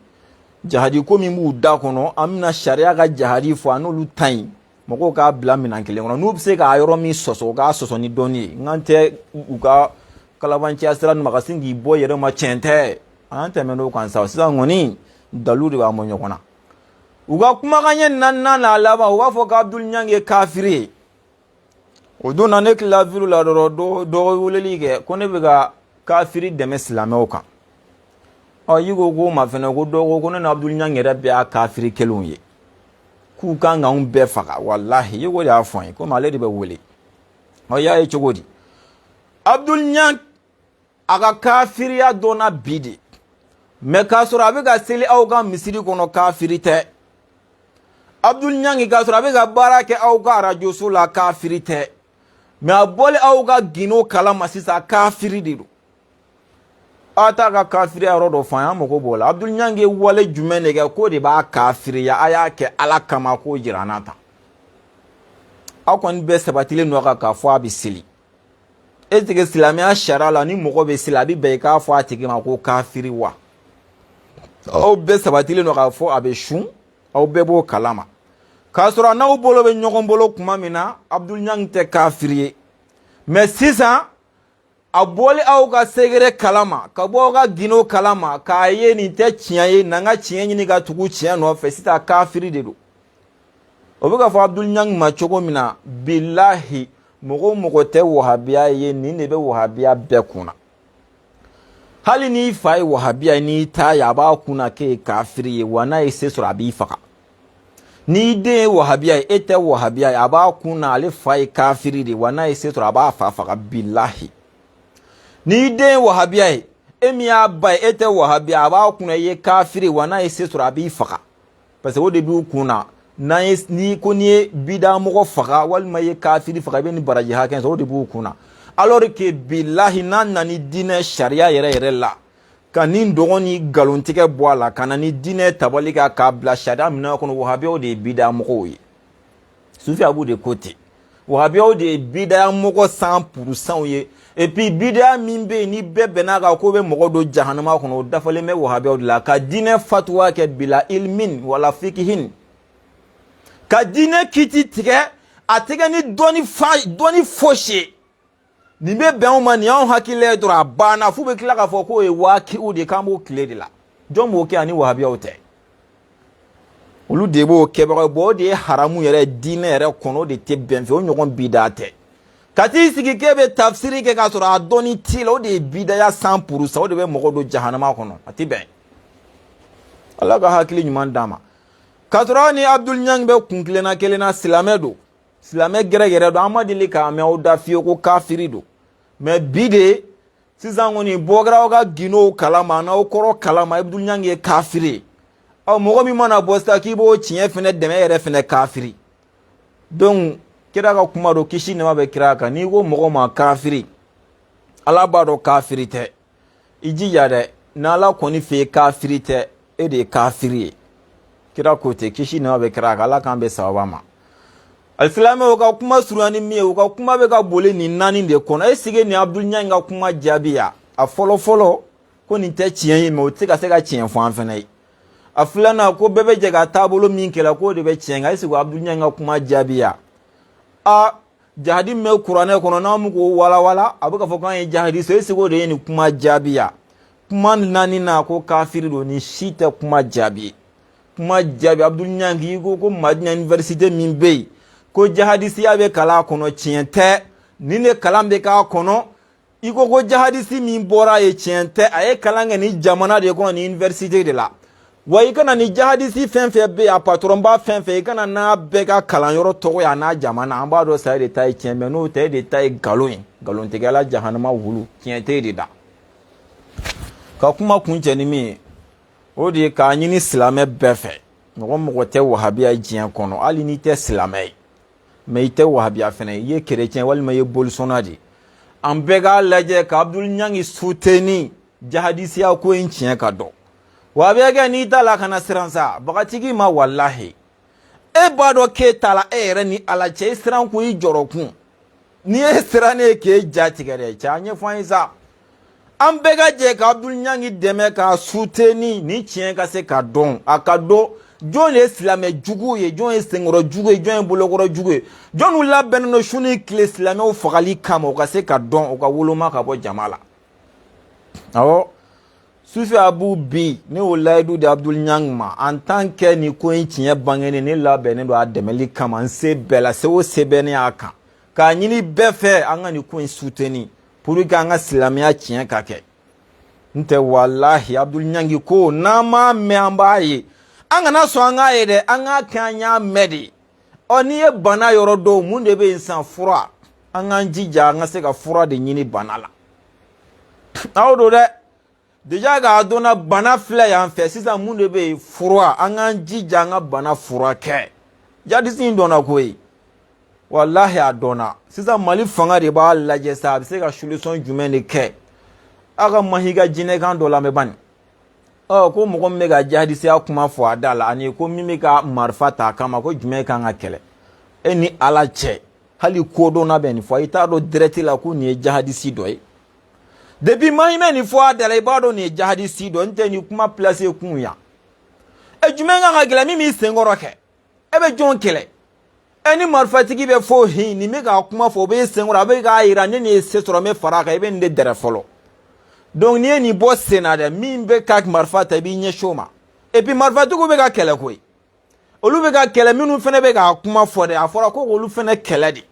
jahadi ko min b'u da kɔnɔ an bɛna sariya ka jahadi fɔ an n'olu ta ɲi mɔgɔw k'a bila minɛn kelen kɔnɔ n'u bɛ se k'a yɔrɔ min sɔsɔ u k'a sɔsɔ ni dɔnni ye n kan tɛ u ka kalabanciya sira ninnu ma ka sin k'i bɔ yɛrɛ ma tiɲɛ tɛ an tɛmɛ n'o kan sa sisan kɔni dalu de b'an bɔ ɲɔgɔn na u ka kumakan ɲɛ naaninan n'a laban u b'a fɔ ko Abdul Niang ye kafiri ye o don na ne tilala video la dɔrɔn dɔ weleli kɛ ko ne bɛ ka kafiri dɛmɛ silamɛw kan yi ko ma fɛnɛ ko dɔ ko ne na Abdul Niang yɛrɛ bɛɛ y'a kafiri kelenw ye k'u kan k'anw bɛɛ faga walahi ye ko de y'a fɔ an ye komi ale de bɛ wele y'a ye cogo di Abdul Niang a ka kafiriya dɔnna bi de mais k'a sɔrɔ a bɛ ka seli aw ka misiri kɔnɔ kafiri tɛ Abdul Niang k'a sɔrɔ a bɛ ka baara kɛ aw ka radio so la kafiri tɛ mais a bɔli aw ka gindo kalama sisan kafiri de don a t'a ka kafiriya yɔrɔ dɔ fɔ an ye an mago b'o la Abdul Niang ye wale jumɛn de kɛ k'o de b'a kafiriya a y'a kɛ ala kama k'o jira an na tan aw kɔni bɛɛ sabatilen don a kan k'a fɔ a bɛ seli est-ce que silamɛya sariya la ni mɔgɔ bɛ seli a bɛ bɛn i k'a fɔ a tigi ma ko kafiri wa aw bɛɛ sabatilen don k'a fɔ a bɛ sun aw bɛɛ b'o kalama k'a sɔrɔ n'aw bolo bɛ ɲɔgɔn bolo tuma min na Abdul Niang tɛ kafiri ye mais sisan a bɔli aw ka segere kalama ka bɔ aw ka gindo kalama k'a ye nin tɛ tiɲɛ ye n'an ka tiɲɛ ɲini ka tugu tiɲɛ nɔfɛ sisan kafiri de don o bɛ ka fɔ Abdul Niang ma cogo min na bilahi mɔgɔ mɔgɔ tɛ wahabiya ye nin de bɛ wahabiya bɛɛ kunna hali n'i fa ye wahabiya n'i ta ye a b'a kunna k'e ye kafiri ye wa n'a ye se sɔrɔ a b'i faga n'i den ye wahabiya ye e tɛ wahabiya ye a b'a kunna ale fa ye kafiri de wa n'a ye se sɔrɔ a b'a fa faga bilahi n'i den ye wahabiya ye e min y'a ba ye e tɛ wahabiya a b'a kunna i ye kafiri wa n'a ye se sɔrɔ a b'i faga parce que o de b'u kunna n'i ko n'i ye bida mɔgɔ faga walima i ye kafiri faga i bɛ nin baraji hakɛ sɔrɔ o de b'u kunna alors que bilahi n'a nana diinɛ sariya yɛrɛ la ka nin dɔgɔn ni nkalontigɛ bɔ a la ka na ni diinɛ tabali kan k'a bila sariya minɛn kɔnɔ wahabiyaw de ye bida mɔgɔw ye sufi abu de ko ten wahabiyaw de ye bida mɔgɔ 100% ye et puis bida min bɛ yen ni bɛɛ bɛn'a kan ko bɛ mɔgɔ don jahanama kɔnɔ o dafalen bɛ wahabiyaw de la ka diinɛ fatuwa kɛ bila ilmin wala fikihin ka diinɛ kiti tigɛ a tigɛ ni dɔnni fosi ye nin bɛ bɛn o ma nin y'anw hakili ye dɔrɔn a banna f'u bɛ tila k'a fɔ k'o ye waakiw de k'an b'o tile de la jɔn b'o kɛ ani wahabiyaw tɛ olu de b'o kɛbaga bon o de ye haramu yɛrɛ diinɛ yɛrɛ kɔnɔ o de tɛ bɛn fɛ o ɲɔgɔn bida tɛ ka t'i sigi k'e bɛ tafsiri kɛ k'a sɔrɔ a dɔnni t'i la o de ye bidaya 100% o de bɛ mɔgɔ don jahanama kɔnɔ a tɛ bɛn ala ka hakili ɲuman d'a ma k'a sɔrɔ ni Abdul Niang bɛ kun kelenna silamɛ don silamɛ gɛrɛgɛrɛ don an ma deli k'a mɛn aw da fiye ko kafiri don mais bi de sisan kɔni bɔkɛra aw ka gindo kalama n'aw kɔrɔ kalama Abdul Niang ye kafiri aw mɔgɔ min mana bɔ sisan k'i b'o tiɲɛ fɛnɛ dɛmɛ yɛrɛ fɛnɛ kafiri donc kira ka kuma don kisi nɛɛma bɛ kira kan n'i ko mɔgɔ ma kafiri ala b'a dɔn kafiri tɛ i jija dɛ n'ala kɔni fɛ yen kafiri tɛ e de ye kafiri ye kira ko ten kisi nɛɛma bɛ kira kan ala k'an bɛ sababa ma alisilamɛw ka kuma surunya ni min ye u ka kuma bɛ ka boli nin naani de kɔnɔ e sigi ni Abdul Niang ka kuma jaabi ya a fɔlɔ fɔlɔ ko nin tɛ tiɲɛ ye mais o tɛ ka se ka tiɲɛ fɔ an fɛnɛ ye a filanan ko bɛɛ bɛ jɛ ka taabolo min kɛla k'o de bɛ tiɲɛ nka e sigi Abdul Niang ka kuma jaabi ya jahadi min bɛ kuranɛ kɔnɔ n'an bɛ k'o walawala a bɛ ka fɔ k'an ye jahadi so e sigi o de ye nin kuma jaabi ya kuma naani na ko kafiri don ni si tɛ kuma jaabi kuma jaabi Abdul Niang k'i ko Madina université min bɛ yen ko jahadisiya bɛ kalan kɔnɔ tiɲɛ tɛ nin de kalan bɛ k'a kɔnɔ i ko jahadisi min bɔra ye tiɲɛ tɛ a ye kalan kɛ ni jamana de kɔnɔ ni université de la wa i kana ni jahadisi fɛn fɛn bɛ yen a patronba fɛn fɛn i kana n'a bɛɛ ka kalanyɔrɔ tɔgɔ ye a n'a jamana an b'a dɔn sa e de ta ye tiɲɛ mais n'o tɛ e de ta ye nkalon ye nkalontigɛla jahanama wulu tiɲɛ tɛ e de da ka kuma kun cɛ ni min ye o de ye k'a ɲini silamɛ bɛɛ fɛ mɔgɔ tɛ wahabiya diɲɛ kɔnɔ hali n'i tɛ silamɛ ye mais i tɛ wahabiya fɛnɛ i ye chrétien walima i ye bolisɔnna de an bɛɛ k'a lajɛ ka Abdul Niang soutenir jahadisiya ko in tiɲɛ ka dɔn wahabiya kɛ n'i t'a la kana siran sa bagatigi ma walahi e b'a dɔn k'e t'a la e yɛrɛ ni ala cɛ i siran ko i jɔrɔ kun n'i ye siran ne ye k'e ja tigɛ dɛ cɛ a ɲɛfɔ an ye sa an bɛɛ ka jɛ ka Abdul Niang dɛmɛ k'a soutenir ni tiɲɛ ka se ka dɔn a ka dɔn jɔn ye silamɛ jugu ye jɔn ye senkɔrɔ jugu ye jɔn ye bolokɔrɔ jugu ye jɔn labɛnnen don su ni tile silamɛw fagali kama o ka se ka dɔn o ka woloma ka bɔ jama la awɔ sufi abu bi ne y'o layidu di Abdul Niang ma en tant que nin ko in tiɲɛ bangenen ne labɛnnen don a dɛmɛli kama n se bɛɛ la se o se bɛ ne y'a kan k'a ɲini bɛɛ fɛ an ka nin ko in soutenir pour que an ka silamɛya tiɲɛ ka kɛ n tɛ walahi Abdul Niang ko n'an m'a mɛn an b'a ye an kana sɔn an k'a ye dɛ an k'a kɛ an y'a mɛn de n'i ye bana yɔrɔ dɔw mun de bɛ yen sisan fura an k'an jija an ka se ka fura de ɲini bana la aw don dɛ déjà k'a dɔnna bana filɛ yan fɛ sisan mun de bɛ yen fura an k'an jija an ka bana furakɛ jadisi in dɔnna koyi walahi a dɔnna sisan Mali fanga de b'a lajɛ sa a bɛ se ka solution jumɛn de kɛ a ka mahiga jinɛkan dɔ lamɛn bani ko mɔgɔ min bɛ ka jahadisiya kuma fɔ a da la ani ko min bɛ ka marifa ta a kama ko jumɛn kan ka kɛlɛ e ni ala cɛ hali kodɔnna bɛ nin fɔ i t'a dɔn direct la ko nin ye jahadisi dɔ ye depuis mahime ni fois de la ibado ni jihadiste do nte ni kuma placer kunya e jumenga ngagila mimi sengoroke ebe jon kele eni marfatigi be fo hin ni mega kuma fo be sengora be ga ira ni se soro me faraka ebe nde dere folo donc ni bo senade mimbe kak marfata bi nye shoma et puis marfatu be ga kele koy olu be ga kele minu fene be ga kuma fo de afora ko olu fene kele di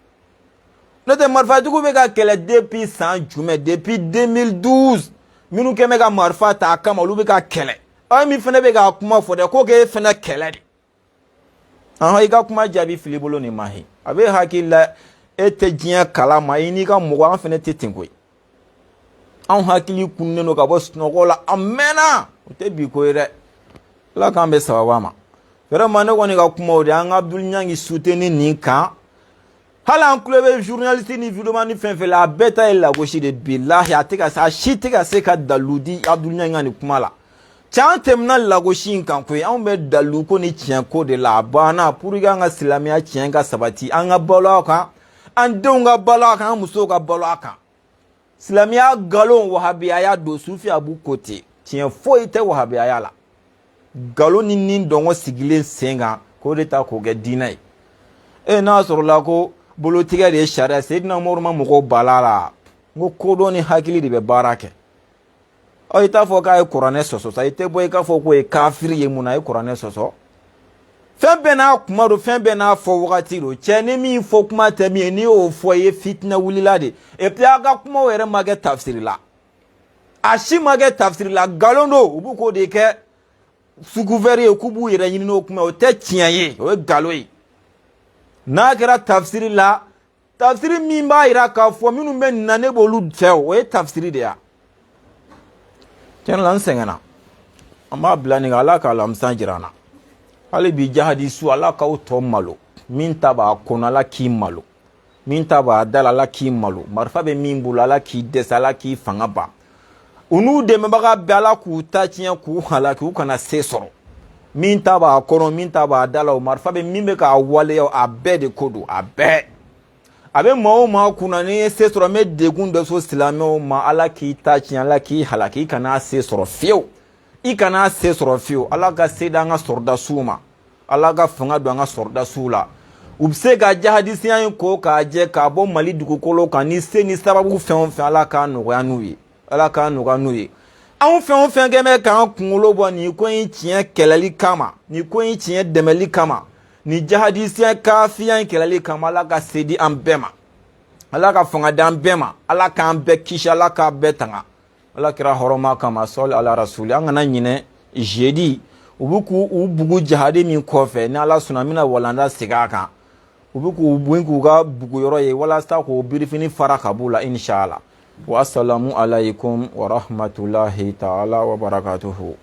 note marfatu be ga kele depuis 100 jume depuis 2012 minu ke mega marfata kama olu be ga kele ay mi fene be ga kuma fo de ko ke fene kele di aha iga kuma jabi filibolo ni mahi abe hakila ete jiya kala ma ini ga mo an fene tetinkoy an hakili kunne no ka bo snogola amena te bi ko ire la kan be sawama vraiment ne woni ga kuma o de an Abdul Nyangi soutenir ni kan hala an club journaliste ni video man ni fenfe la beta el la goshi de billahi atika sa shiti ka se ka daludi Abdul Nyangi ni kuma la chantem na la goshi kan ko an be dalu ko ni tian ko de la bana pour ga nga islamia tian ga sabati an ga bolo kan an donga bolo kan muso ga bolo kan islamia galon wahabiya ya do sufi abu kote tian foi te wahabiya ya la galon ni nin dongo sigile senga ko de ta ko ga dinai e na soro la ko bolo tiga de sharia sayyidina morma mo ko balala ngo ko do ni hakili de be barake o ita fo ka e qur'ane soso sa ite boy ka fo ko e kafir ye muna e qur'ane soso fembe na kuma do fembe na fo wakati ro chene mi fo kuma temi ni o fo ye fitna wulilade e pia ga kuma were mage tafsir la ashi mage tafsir la galondo ubu ko de ke su gouverner ku bu yere yin no kuma o te tiaye o galoyi na kera tafsir la tafsir mi ba ira ka fo minu men na ne bolu feo o tafsir de ya ken lan sengana amma blani ala ka lam sanjirana hali bi jahadi su ala ka to malo min taba kono ala ki malo min taba dala ala ki malo marfa be min bula ala ki desala ki fanga ba unu de me baga bala ku ta tian ku hala ku kana se soro min taba kono min taba dala marfa be min be ka wale yo abede kodo abe ma kuna ni se soro me degun de so silame ma ala ki ta tian ala ki hala ki kana se soro fiu I kana se soro fiu ala ga se da nga sorda suma ala ga fanga do nga sorda sula ubse ga jahadisi yan ko ka je ka bo mali duko kolo kan ni se ni sababu fen ala ka no ya nuyi ala ka no ga nuyi an fen ge me kan kunlo bo ni ko yin tien kelali kama ni ko yin tien demeli kama ni jahadisi yan ka fiyan kelali kama ala ga se di ambema ala ga fanga dan bema ala ka ambe kisha ala ka betanga ala kira horoma kama sol ala rasuli an na nyine jeudi ubuku jihadi min kofe ni ala sunamina walanda sigaka ubuku buinku ga buku yoro ye wala sta ko birifini fara kabula inshallah wa assalamu alaikum wa rahmatullahi ta'ala wa barakatuhu